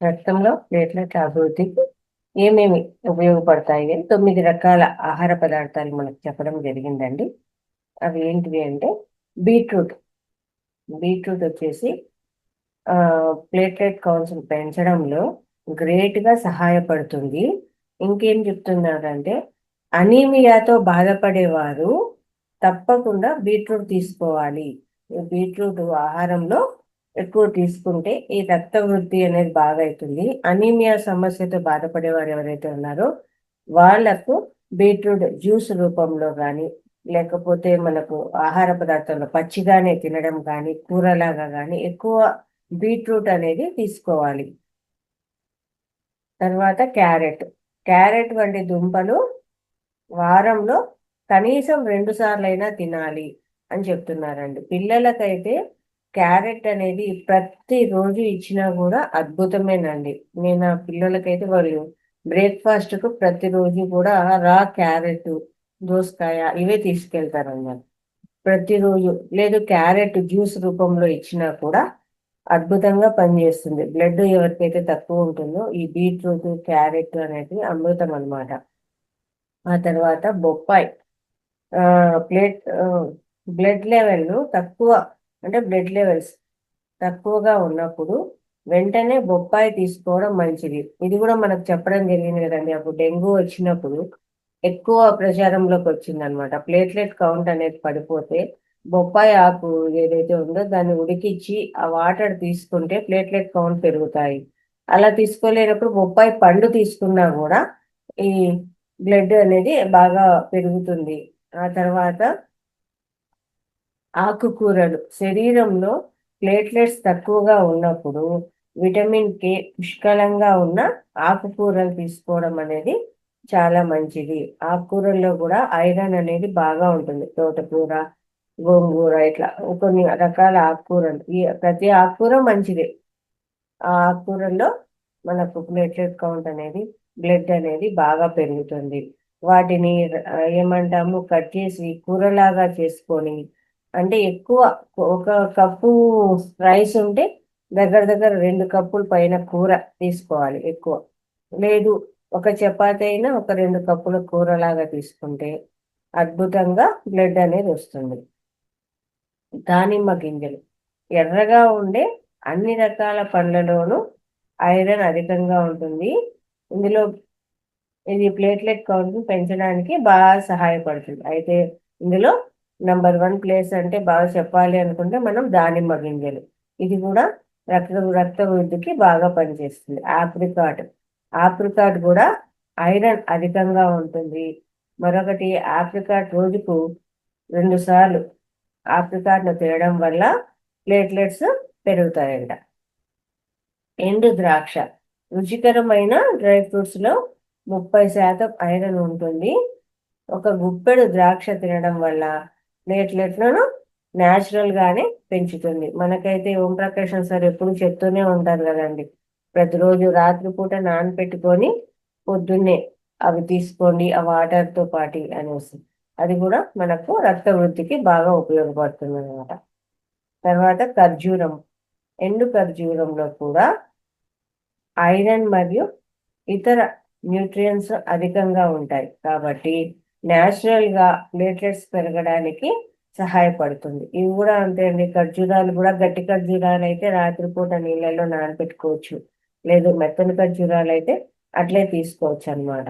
రక్తంలో ప్లేట్లెట్ల అభివృద్ధికి ఏమేమి ఉపయోగపడతాయి అని 9 రకాల ఆహార పదార్థాలు మనకు చెప్పడం జరిగిందండి. అవి ఏంటివి అంటే బీట్రూట్ వచ్చేసి ప్లేట్లెట్ కౌంట్స్ పెంచడంలో గ్రేట్గా సహాయపడుతుంది. ఇంకేం చెప్తున్నారంటే అనీమియాతో బాధపడేవారు తప్పకుండా బీట్రూట్ తీసుకోవాలి. బీట్రూట్ ఆహారంలో ఎక్కువ తీసుకుంటే ఈ రక్త వృద్ధి అనేది బాగా అవుతుంది. అనీమియా సమస్యతో బాధపడేవారు ఎవరైతే ఉన్నారో వాళ్లకు బీట్రూట్ జ్యూస్ రూపంలో కానీ లేకపోతే మనకు ఆహార పదార్థాల్లో పచ్చిగానే తినడం కానీ కూరలాగా కానీ ఎక్కువ బీట్రూట్ అనేది తీసుకోవాలి. తర్వాత క్యారెట్ వంటి దుంపలు వారంలో కనీసం 2 సార్లైనా తినాలి అని చెప్తున్నారండి. పిల్లలకైతే క్యారెట్ అనేది ప్రతిరోజు ఇచ్చినా కూడా అద్భుతమేనండి. నేను ఆ పిల్లలకైతే వాళ్ళు బ్రేక్ఫాస్ట్కు ప్రతిరోజు కూడా రా క్యారెట్, దోసకాయ ఇవే తీసుకెళ్తారన్నమాట ప్రతిరోజు. లేదు క్యారెట్ జ్యూస్ రూపంలో ఇచ్చినా కూడా అద్భుతంగా పనిచేస్తుంది. బ్లడ్ ఎవరికైతే తక్కువ ఉంటుందో ఈ బీట్రూట్, క్యారెట్ అనేది అమృతం అన్నమాట. ఆ తర్వాత బొప్పాయి బ్లడ్ లెవెల్ తక్కువ అంటే బ్లడ్ లెవెల్స్ తక్కువగా ఉన్నప్పుడు వెంటనే బొప్పాయి తీసుకోవడం మంచిది. ఇది కూడా మనకు చెప్పడం జరిగింది కదండి. అప్పుడు డెంగ్యూ వచ్చినప్పుడు ఎక్కువ ప్రచారంలోకి వచ్చిందనమాట. ప్లేట్లెట్ కౌంట్ అనేది పడిపోతే బొప్పాయి ఆకు ఏదైతే ఉందో దాన్ని ఉడికించి ఆ వాటర్ తీసుకుంటే ప్లేట్లెట్ కౌంట్ పెరుగుతాయి. అలా తీసుకోలేనప్పుడు బొప్పాయి పండు తీసుకున్నా కూడా ఈ బ్లడ్ అనేది బాగా పెరుగుతుంది. ఆ తర్వాత ఆకుకూరలు శరీరంలో ప్లేట్లెట్స్ తక్కువగా ఉన్నప్పుడు విటమిన్ కే పుష్కలంగా ఉన్న ఆకుకూరలు తీసుకోవడం అనేది చాలా మంచిది. ఆకుకూరల్లో కూడా ఐరన్ అనేది బాగా ఉంటుంది. తోటకూర, గోంగూర ఇట్లా కొన్ని రకాల ఆకుకూరలు, ప్రతి ఆకుకూర మంచిదే. ఆ ఆకుకూరల్లో మనకు ప్లేట్లెట్ కౌంట్ అనేది బ్లడ్ అనేది బాగా పెరుగుతుంది. వాటిని ఏమంటాము, కట్ చేసి కూరలాగా చేసుకొని, అంటే ఎక్కువ ఒక కప్పు రైస్ ఉంటే దగ్గర దగ్గర 2 కప్పుల పైన కూర తీసుకోవాలి ఎక్కువ. లేదు ఒక చపాతీ అయినా ఒక 2 కప్పుల కూరలాగా తీసుకుంటే అద్భుతంగా బ్లడ్ అనేది వస్తుంది. దానిమ్మ గింజలు ఎర్రగా ఉండే అన్ని రకాల పండ్లలోనూ ఐరన్ అధికంగా ఉంటుంది. ఇందులో ఇది ప్లేట్లెట్ కౌంట్ పెంచడానికి బాగా సహాయపడుతుంది. అయితే ఇందులో నెంబర్ 1 ప్లేస్ అంటే బాగా చెప్పాలి అనుకుంటే మనం దానిమ్మ గింజలు. ఇది కూడా రక్త వృద్ధికి బాగా పనిచేస్తుంది. ఆప్రికాట్ కూడా ఐరన్ అధికంగా ఉంటుంది. మరొకటి ఆప్రికాట్ రోజుకు 2 సార్లు ఆప్రికాట్ను తినడం వల్ల ప్లేట్లెట్స్ పెరుగుతాయంట. ఎండు ద్రాక్ష రుచికరమైన డ్రై ఫ్రూట్స్ లో 30% ఐరన్ ఉంటుంది. ఒక గుప్పెడు ద్రాక్ష తినడం వల్ల ప్లేట్లెట్లను న్యాచురల్ గానే పెంచుతుంది. మనకైతే ఓంప్రకాశం సార్ ఎప్పుడు చెప్తూనే ఉంటారు కదండి, ప్రతిరోజు రాత్రిపూట నానపెట్టుకొని పొద్దున్నే అవి తీసుకోండి ఆ వాటర్తో పాటు అనేసి. అది కూడా మనకు రక్త వృద్ధికి బాగా ఉపయోగపడుతుంది అన్నమాట. తర్వాత ఖర్జూరం, ఎండు ఖర్జూరంలో కూడా ఐరన్ మరియు ఇతర న్యూట్రియన్స్ అధికంగా ఉంటాయి కాబట్టి న్యాచురల్ గా ప్లేట్లెట్స్ పెరగడానికి సహాయపడుతుంది. ఇవి కూడా అంతే అండి. ఖర్జూరాలు కూడా గట్టి ఖర్జూరాలు అయితే రాత్రిపూట నీళ్ళల్లో నానబెట్టుకోవచ్చు, లేదు మెత్తని ఖర్జూరాలు అయితే అట్లే తీసుకోవచ్చు అన్నమాట.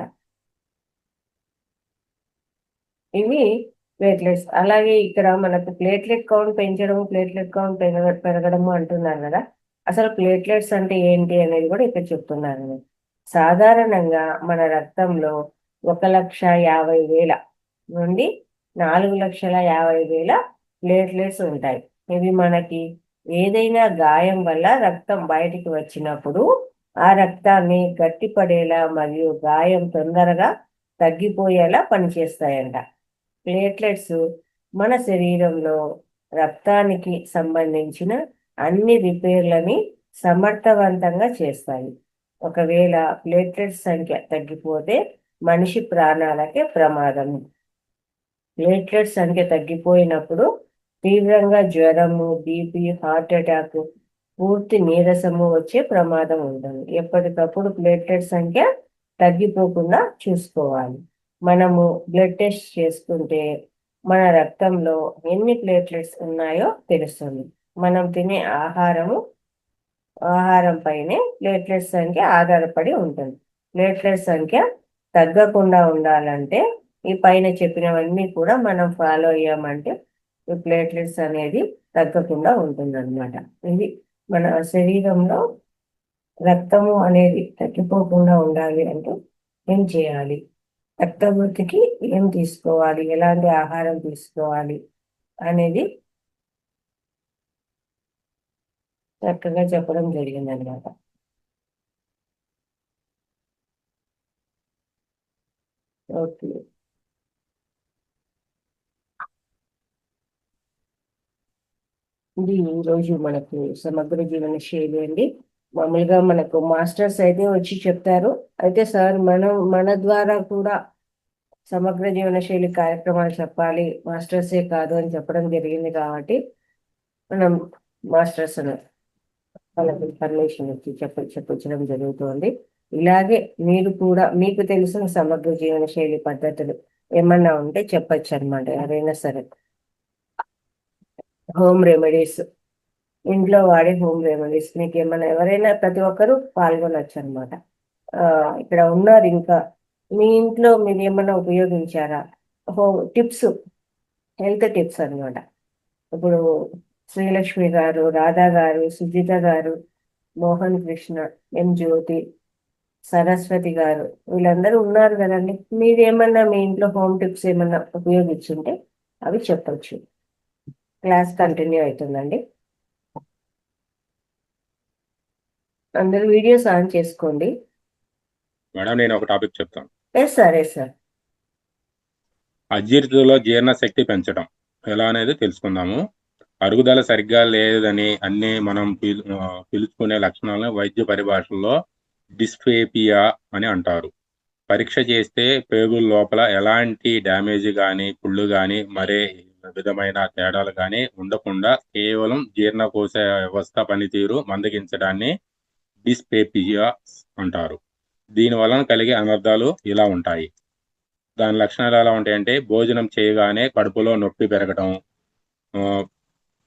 ఇవి ప్లేట్లెట్స్. అలాగే ఇక్కడ మనకు ప్లేట్లెట్ కౌంట్ పెంచడము, ప్లేట్లెట్ కౌంట్ పెరగడము అంటున్నారు కదా. అసలు ప్లేట్లెట్స్ అంటే ఏంటి అనేది కూడా ఇక్కడ చెప్తున్నాను. సాధారణంగా మన రక్తంలో 1,50,000 నుండి 4,50,000 ప్లేట్లెట్స్ ఉంటాయి. ఇవి మనకి ఏదైనా గాయం వల్ల రక్తం బయటికి వచ్చినప్పుడు ఆ రక్తాన్ని గట్టిపడేలా మరియు గాయం తొందరగా తగ్గిపోయేలా పనిచేస్తాయంట. ప్లేట్లెట్స్ మన శరీరంలో రక్తానికి సంబంధించిన అన్ని రిపేర్లని సమర్థవంతంగా చేస్తాయి. ఒకవేళ ప్లేట్లెట్స్ సంఖ్య తగ్గిపోతే మనిషి ప్రాణాలకే ప్రమాదం. ప్లేట్లెట్స్ సంఖ్య తగ్గిపోయినప్పుడు తీవ్రంగా జ్వరము, బీపీ, హార్ట్ అటాక్, పూర్తి నీరసము వచ్చే ప్రమాదం ఉంటుంది. ఎప్పటికప్పుడు ప్లేట్లెట్ సంఖ్య తగ్గిపోకుండా చూసుకోవాలి. మనము బ్లడ్ టెస్ట్ చేసుకుంటే మన రక్తంలో ఎన్ని ప్లేట్లెట్స్ ఉన్నాయో తెలుస్తుంది. మనం తినే ఆహారం పైనే ప్లేట్లెట్స్ సంఖ్య ఆధారపడి ఉంటుంది. ప్లేట్లెట్స్ సంఖ్య తగ్గకుండా ఉండాలంటే ఈ పైన చెప్పినవన్నీ కూడా మనం ఫాలో అయ్యామంటే ఈ ప్లేట్లెట్స్ అనేది తగ్గకుండా ఉంటుంది అన్నమాట. ఇది మన శరీరంలో రక్తము అనేది తగ్గిపోకుండా ఉండాలి అంటే ఏం చేయాలి, రక్త వృద్ధికి ఏం తీసుకోవాలి, ఎలాంటి ఆహారం తీసుకోవాలి అనేది చక్కగా చెప్పడం జరిగింది అన్నమాట. ఓకే, ఇది ఈరోజు మనకు సమగ్ర జీవన శైలి అండి. మామూలుగా మనకు మాస్టర్స్ అయితే వచ్చి చెప్తారు. అయితే సార్ మన ద్వారా కూడా సమగ్ర జీవన శైలి కార్యక్రమాలు చెప్పాలి, మాస్టర్సే కాదు అని చెప్పడం జరిగింది కాబట్టి మనం మాస్టర్స్ వాళ్ళకి పర్మిషన్ ఇచ్చి చెప్పించడం జరుగుతుంది. ఇలాగే మీరు కూడా మీకు తెలిసిన సమగ్ర జీవన శైలి పద్ధతులు ఏమన్నా ఉంటే చెప్పచ్చు అనమాట. ఎవరైనా సరే హోమ్ రెమెడీస్, ఇంట్లో వాడే హోమ్ రెమెడీస్ మీకు ఏమైనా ఎవరైనా ప్రతి ఒక్కరూ పాల్గొనొచ్చు అనమాట. ఇక్కడ ఉన్నారు ఇంకా మీ ఇంట్లో మీరు ఏమైనా ఉపయోగించారా హోమ్ టిప్స్, హెల్త్ టిప్స్ అనమాట. ఇప్పుడు శ్రీలక్ష్మి గారు, రాధా గారు, సుజిత గారు, మోహన్ కృష్ణ, ఎం జ్యోతి, సరస్వతి గారు వీళ్ళందరూ ఉన్నారు కదండి. మీరేమన్నా మీ ఇంట్లో హోమ్ టిప్స్ ఏమన్నా ఉపయోగించుంటే అవి చెప్పచ్చు. క్లాస్ కంటిన్యూ అవుతుందండి. అందరూ వీడియోస్ ఆన్ చేసుకోండి. మేడం నేను ఒక టాపిక్ చెప్తాను. Yes sir. అజీర్తిలో జీర్ణశక్తి పెంచడం ఎలా అనేది తెలుసుకుందాము. అరుగుదల సరిగ్గా లేదని అన్ని మనం పిలుచుకునే లక్షణాలను వైద్య పరిభాషలో డిస్ఫేపియా అని అంటారు. పరీక్ష చేస్తే పేగుల లోపల ఎలాంటి డ్యామేజ్ కానీ పుళ్ళు కానీ మరే విధమైన తేడాలు కానీ ఉండకుండా కేవలం జీర్ణకోశ వ్యవస్థ పనితీరు మందగించడాన్ని డిస్పేపియా అంటారు. దీని వలన కలిగే అనర్థాలు ఇలా ఉంటాయి. దాని లక్షణాలు ఎలా ఉంటాయంటే భోజనం చేయగానే కడుపులో నొప్పి పెరగడం,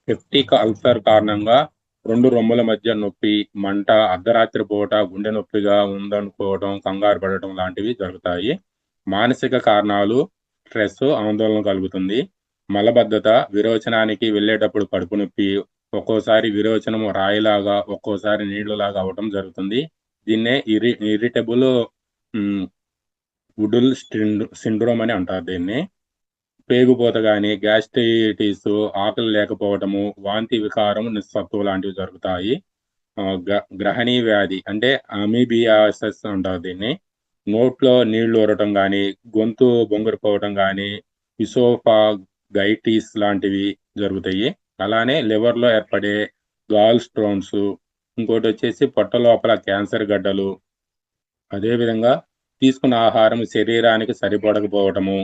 పెప్టిక్ అల్సర్ కారణంగా 2 రొమ్ముల మధ్య నొప్పి, మంట, అర్ధరాత్రి పూట గుండె నొప్పిగా ఉందనుకోవడం, కంగారు పడటం లాంటివి జరుగుతాయి. మానసిక కారణాలు స్ట్రెస్, ఆందోళన కలుగుతుంది. మలబద్ధత, విరోచనానికి వెళ్ళేటప్పుడు కడుపు నొప్పి, ఒక్కోసారి విరోచనం రాయిలాగా ఒక్కోసారి నీళ్లులాగా అవటం జరుగుతుంది. దీన్నే ఇరిటబుల్ వుడుల్ సిండ్రోమ్ అని అంటారు. దీన్ని పేగుపోత కానీ, గ్యాస్ట్రైటిస్, ఆకలి లేకపోవటము, వాంతి వికారం, నిస్సత్తువ లాంటివి జరుగుతాయి. గ్రహణీ వ్యాధి అంటే అమీబియాసిస్ అంటారు దీన్ని. నోట్లో నీళ్లు ఊరటం కానీ, గొంతు బొంగురుపోవటం కానీ, ఇసోఫాగైటిస్ లాంటివి జరుగుతాయి. అలానే లివర్లో ఏర్పడే గాల్ స్టోన్స్, ఇంకోటి వచ్చేసి పొట్ట లోపల క్యాన్సర్ గడ్డలు, అదేవిధంగా తీసుకున్న ఆహారం శరీరానికి సరిపడకపోవటము,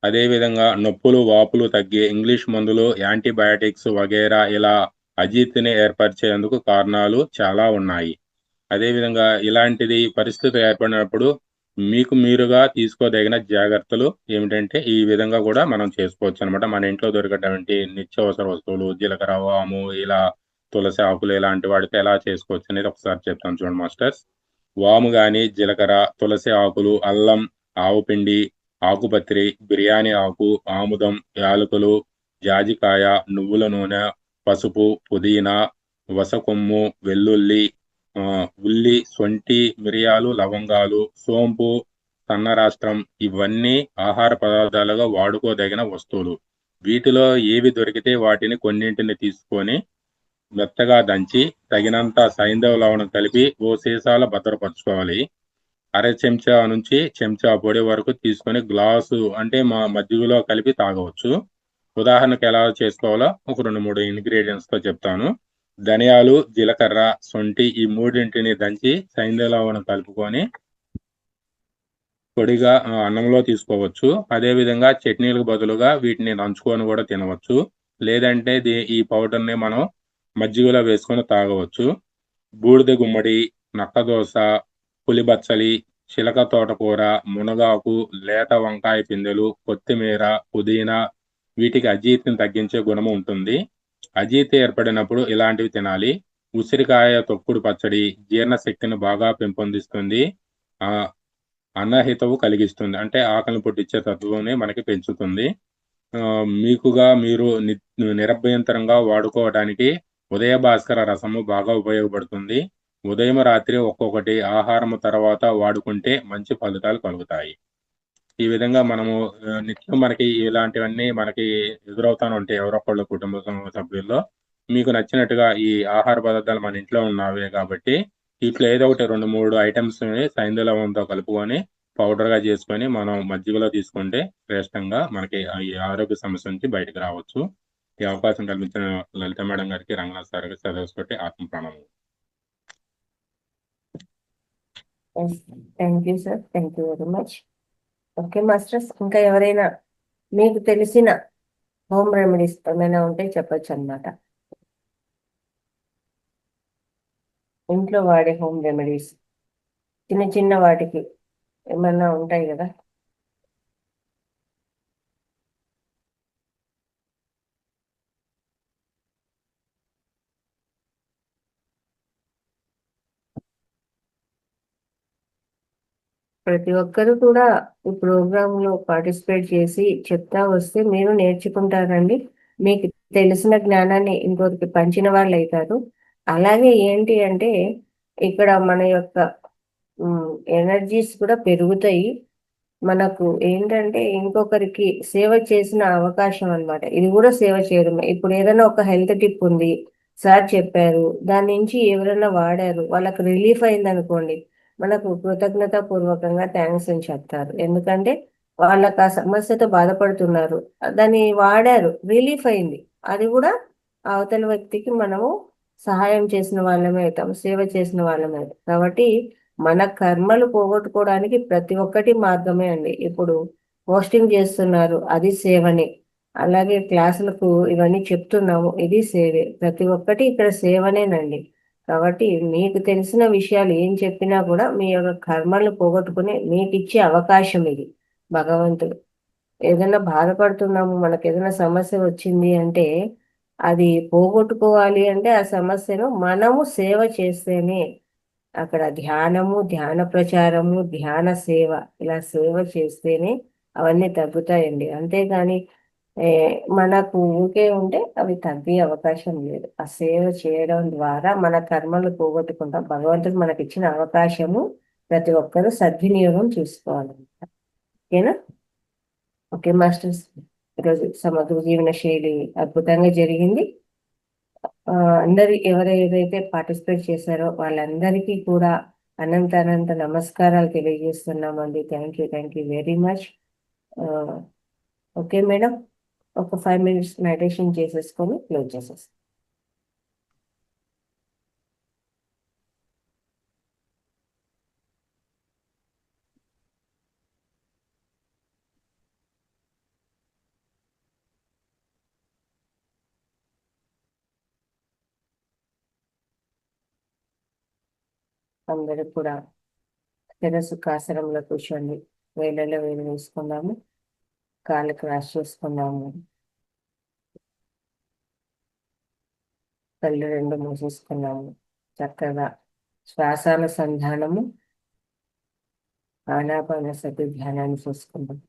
అదేవిధంగా నొప్పులు, వాపులు తగ్గే ఇంగ్లీష్ మందులు, యాంటీబయాటిక్స్ వగైరా ఇలా అజీర్తిని ఏర్పరిచేందుకు కారణాలు చాలా ఉన్నాయి. అదేవిధంగా ఇలాంటిది పరిస్థితి ఏర్పడినప్పుడు మీకు మీరుగా తీసుకోదగిన జాగ్రత్తలు ఏమిటంటే ఈ విధంగా కూడా మనం చేసుకోవచ్చు అనమాట. మన ఇంట్లో దొరికేటువంటి నిత్యావసర వస్తువులు, జీలకర్ర, వాము, ఇలా తులసి ఆకులు ఇలాంటి వాడితే ఎలా చేసుకోవచ్చు అనేది ఒకసారి చెప్తాను చూడండి మాస్టర్స్. వాము కానీ, జీలకర్ర, తులసి ఆకులు, అల్లం, ఆవుపిండి, ఆకుపత్రి, బిర్యానీ ఆకు, ఆముదం, యాలకులు, జాజికాయ, నువ్వుల నూనె, పసుపు, పుదీనా, వసకొమ్ము, వెల్లుల్లి, ఉల్లి, సొంటి, మిరియాలు, లవంగాలు, సోంపు, సన్నరాష్ట్రం ఇవన్నీ ఆహార పదార్థాలుగా వాడుకోదగిన వస్తువులు. వీటిలో ఏవి దొరికితే వాటిని కొన్నింటిని తీసుకొని మెత్తగా దంచి తగినంత సైంధవ లవణం కలిపి ఓ సీసాల భద్రపరచుకోవాలి. అర చెంచా నుంచి చెంచా పొడి వరకు తీసుకొని గ్లాసు అంటే మజ్జిగలో కలిపి తాగవచ్చు. ఉదాహరణకు ఎలా చేసుకోవాలో ఒక 2-3 ఇంగ్రీడియంట్స్తో చెప్తాను. ధనియాలు, జీలకర్ర, సొంటి ఈ మూడింటిని దంచి సైంధవ లవణం కలుపుకొని పొడిగా అన్నంలో తీసుకోవచ్చు. అదేవిధంగా చట్నీలకు బదులుగా వీటిని నంచుకొని కూడా తినవచ్చు. లేదంటే ఈ పౌడర్ని మనం మజ్జిగలో వేసుకొని తాగవచ్చు. బూడిద గుమ్మడి, నక్కదోస, పులిబచ్చలి, చిలక తోటకూర, మునగాకు, లేత వంకాయ పిందెలు, కొత్తిమీర, పుదీనా వీటికి అజీర్తిని తగ్గించే గుణము ఉంటుంది. అజీర్తి ఏర్పడినప్పుడు ఇలాంటివి తినాలి. ఉసిరికాయ తొక్కుడు పచ్చడి జీర్ణశక్తిని బాగా పెంపొందిస్తుంది. అన్నహితవు కలిగిస్తుంది అంటే ఆకలిని పుట్టించే తత్వాన్ని మనకి పెంచుతుంది. మీకుగా మీరు నిరభ్యంతరంగా వాడుకోవడానికి ఉదయ భాస్కర రసము బాగా ఉపయోగపడుతుంది. ఉదయం రాత్రి ఒక్కొక్కటి ఆహారం తర్వాత వాడుకుంటే మంచి ఫలితాలు కలుగుతాయి. ఈ విధంగా మనము నిత్యం మనకి ఇలాంటివన్నీ మనకి ఎదురవుతాను ఉంటాయి ఎవరొకళ్ళు కుటుంబ సభ్యుల్లో. మీకు నచ్చినట్టుగా ఈ ఆహార పదార్థాలు మన ఇంట్లో ఉన్నవే కాబట్టి వీటిలో ఏదో ఒకటి 2-3 ఐటమ్స్ సైంధవ లవణంతో కలుపుకొని పౌడర్గా చేసుకొని మనం మజ్జిగలో తీసుకుంటే శ్రేష్టంగా మనకి ఈ ఆరోగ్య సమస్య నుంచి బయటకు రావచ్చు. ఈ అవకాశం కల్పించిన లలిత మేడం గారికి, రంగనాథ్ సార్ గారికి చదవసుకుంటే ఆత్మ ప్రణామం. Thank you sir, thank you very much. Okay masters, ఇంకా ఎవరైనా మీకు తెలిసిన హోమ్ రెమెడీస్ ఏమైనా ఉంటే చెప్పచ్చు అన్నమాట. ఇంట్లో వాడే హోమ్ రెమెడీస్ చిన్న చిన్న వాటికి ఏమన్నా ఉంటాయి కదా. ప్రతి ఒక్కరు కూడా ఈ ప్రోగ్రామ్ లో పార్టిసిపేట్ చేసి చెప్తా వస్తే మీరు నేర్చుకుంటారండి. మీకు తెలిసిన జ్ఞానాన్ని ఇంకొకరికి పంచిన వాళ్ళు అవుతారు. అలాగే ఏంటి అంటే ఇక్కడ మన యొక్క ఎనర్జీస్ కూడా పెరుగుతాయి. మనకు ఏంటంటే ఇంకొకరికి సేవ చేసిన అవకాశం అన్నమాట. ఇది కూడా సేవ చేయడమే. ఇప్పుడు ఏదైనా ఒక హెల్త్ టిప్ ఉంది, సార్ చెప్పారు, దాని నుంచి ఎవరైనా వాడారు, వాళ్ళకి రిలీఫ్ అయింది అనుకోండి, మనకు కృతజ్ఞత పూర్వకంగా థ్యాంక్స్ అని చెప్తారు. ఎందుకంటే వాళ్ళకి ఆ సమస్యతో బాధపడుతున్నారు, దాన్ని వాడారు, రిలీఫ్ అయింది. అది కూడా అవతల వ్యక్తికి మనము సహాయం చేసిన వాళ్ళమే అవుతాం, సేవ చేసిన వాళ్ళమే అవుతాం. కాబట్టి మన కర్మలు పోగొట్టుకోవడానికి ప్రతి ఒక్కటి మార్గమే అండి. ఇప్పుడు పోస్టింగ్ చేస్తున్నారు, అది సేవనే. అలాగే క్లాసులకు ఇవన్నీ చెప్తున్నాము, ఇది సేవే. ప్రతి ఒక్కటి ఇక్కడ సేవనేనండి. కాబట్టి మీకు తెలిసిన విషయాలు ఏం చెప్పినా కూడా మీ యొక్క కర్మలను పోగొట్టుకుని మీకు ఇచ్చే అవకాశం ఇది భగవంతుడు. ఏదైనా బాధపడుతున్నాము, మనకు ఏదైనా సమస్య వచ్చింది అంటే అది పోగొట్టుకోవాలి అంటే ఆ సమస్యను మనము సేవ చేస్తేనే, అక్కడ ధ్యానము, ధ్యాన ప్రచారము, ధ్యాన సేవ, ఇలా సేవ చేస్తేనే అవన్నీ తగ్గుతాయండి. అంతేగాని మనకు ఊరికే ఉంటే అవి తగ్గే అవకాశం లేదు. ఆ సేవ చేయడం ద్వారా మన కర్మలు పోగొట్టుకుంటాం. భగవంతుడు మనకి ఇచ్చిన అవకాశము ప్రతి ఒక్కరూ సద్వినియోగం చూసుకోవాలి. ఓకేనా? ఓకే మాస్టర్స్, ఈరోజు సమగ్ర జీవన శైలి అద్భుతంగా జరిగింది. అందరు ఎవరైతే పార్టిసిపేట్ చేశారో వాళ్ళందరికీ కూడా అనంత అనంత నమస్కారాలు తెలియజేస్తున్నామండి. Thank you very much. Okay madam, ఒక 5 minutes మెడిటేషన్ చేసేసుకొని క్లోజ్ చేసేస్తాం. అందరూ కూడా సుఖాసనంలో కూర్చోండి. వేళ్ళలో వేలు వేసుకుందాము, కాళ్ళు క్రాస్ చేసుకుందాము, కళ్ళు రెండు మూసేసుకున్నాము. చక్కగా శ్వాసానుసంధానము, ఆనాపానసతి ధ్యానాన్ని చూసుకుందాం.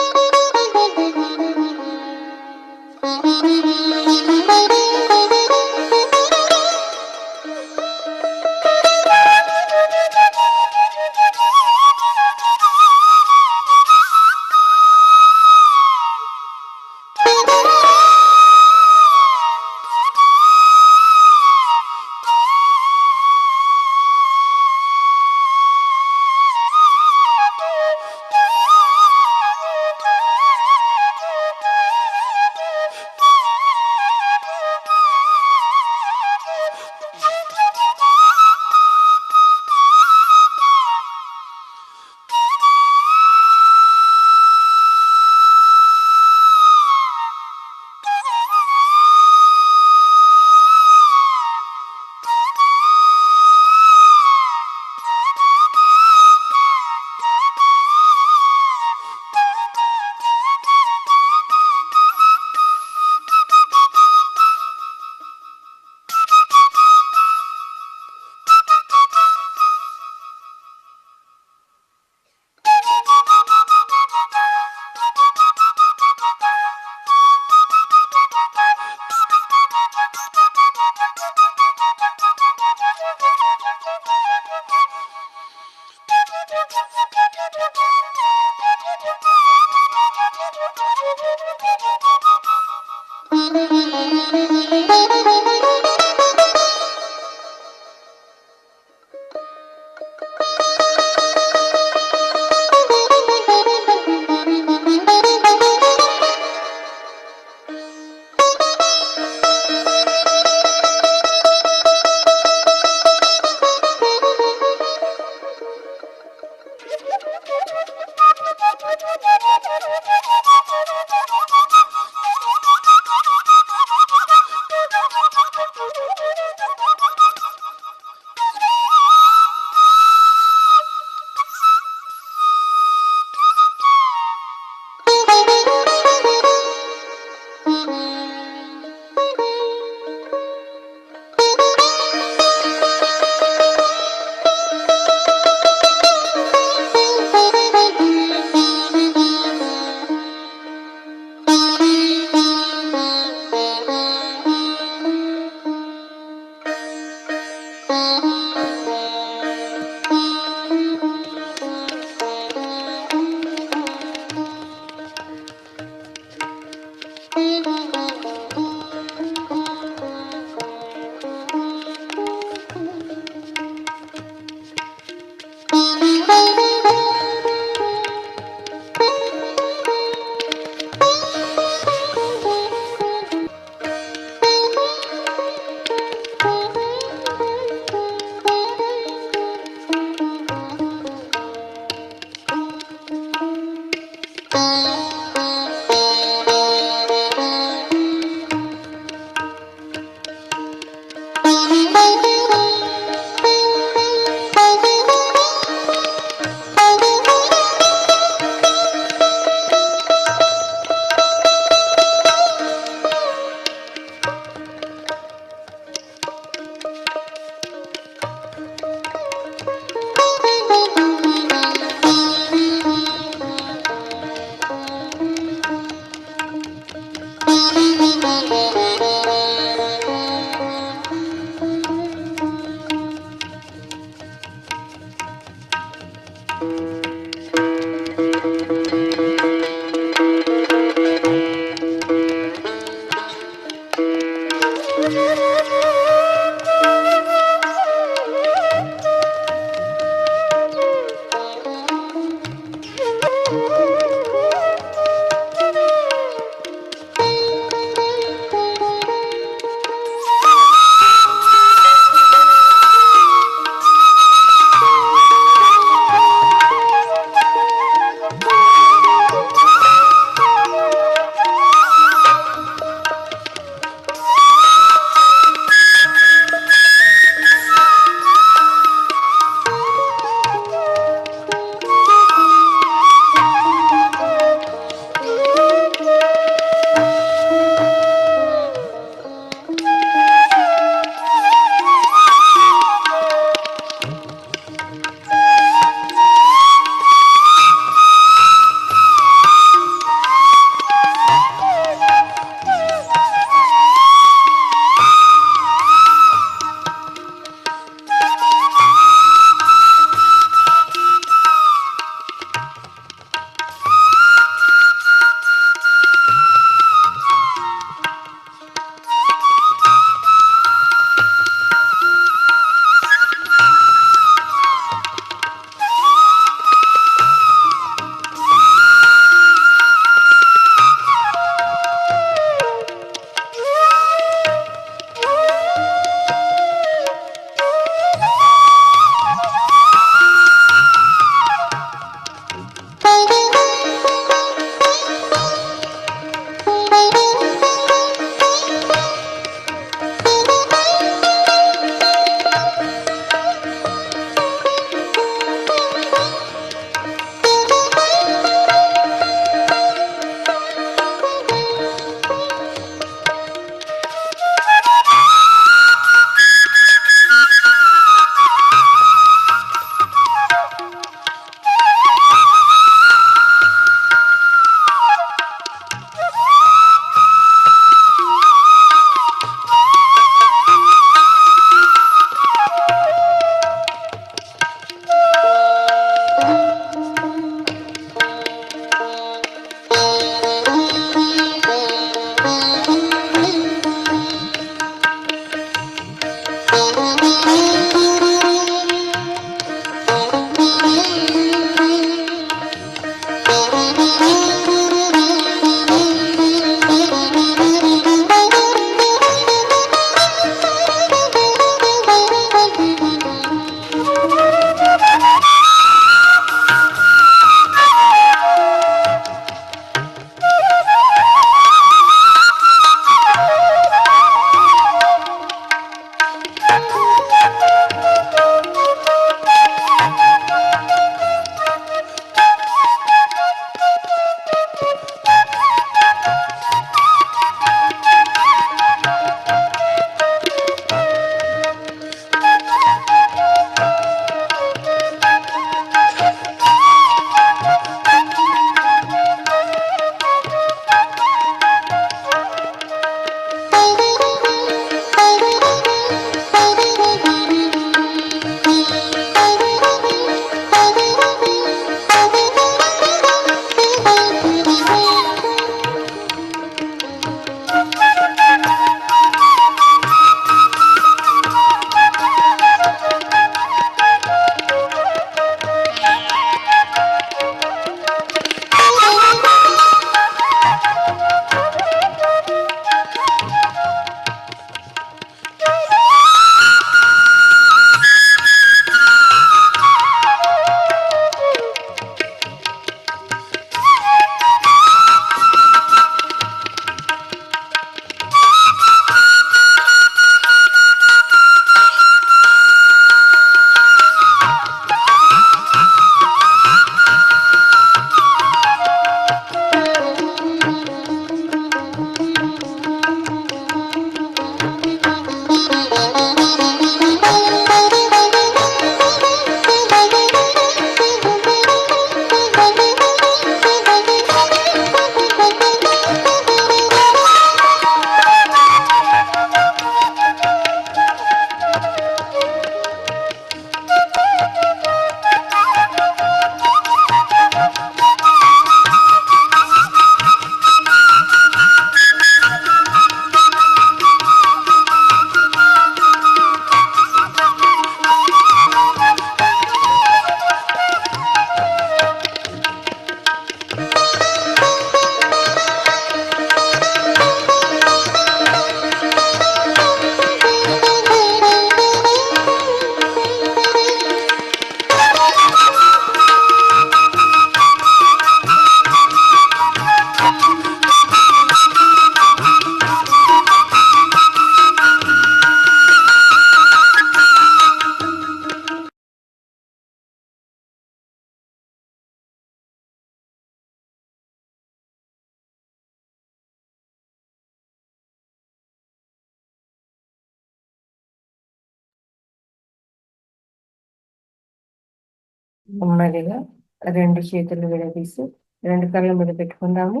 నెమ్మదిగా 2 చేతులు విడదీసి 2 కళ్ళ మీద పెట్టుకుందాము.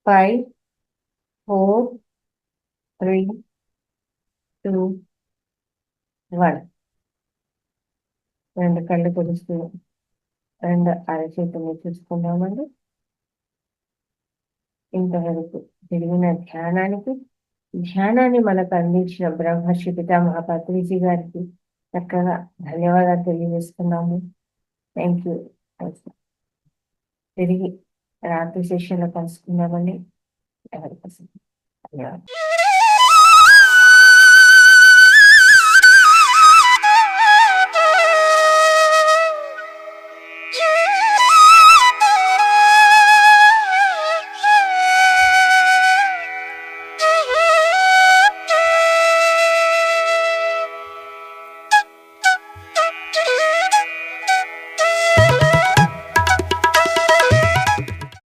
5, 4, 3, 2, 1. 2 కళ్ళు తెరుస్తూ 2 అరచేతులు చూసుకుందామండి. ఇంతవరకు జరిగిన ధ్యానాన్ని మనకు అందించిన బ్రహ్మర్షి పితామహ పత్రిజీ గారికి చక్కగా ధన్యవాదాలు తెలియజేస్తున్నాము. Thank you. తిరిగి రాత్రి సెషన్లో కలుసుకుందామండి. ఎవరికోసం ధన్యవాదాలు.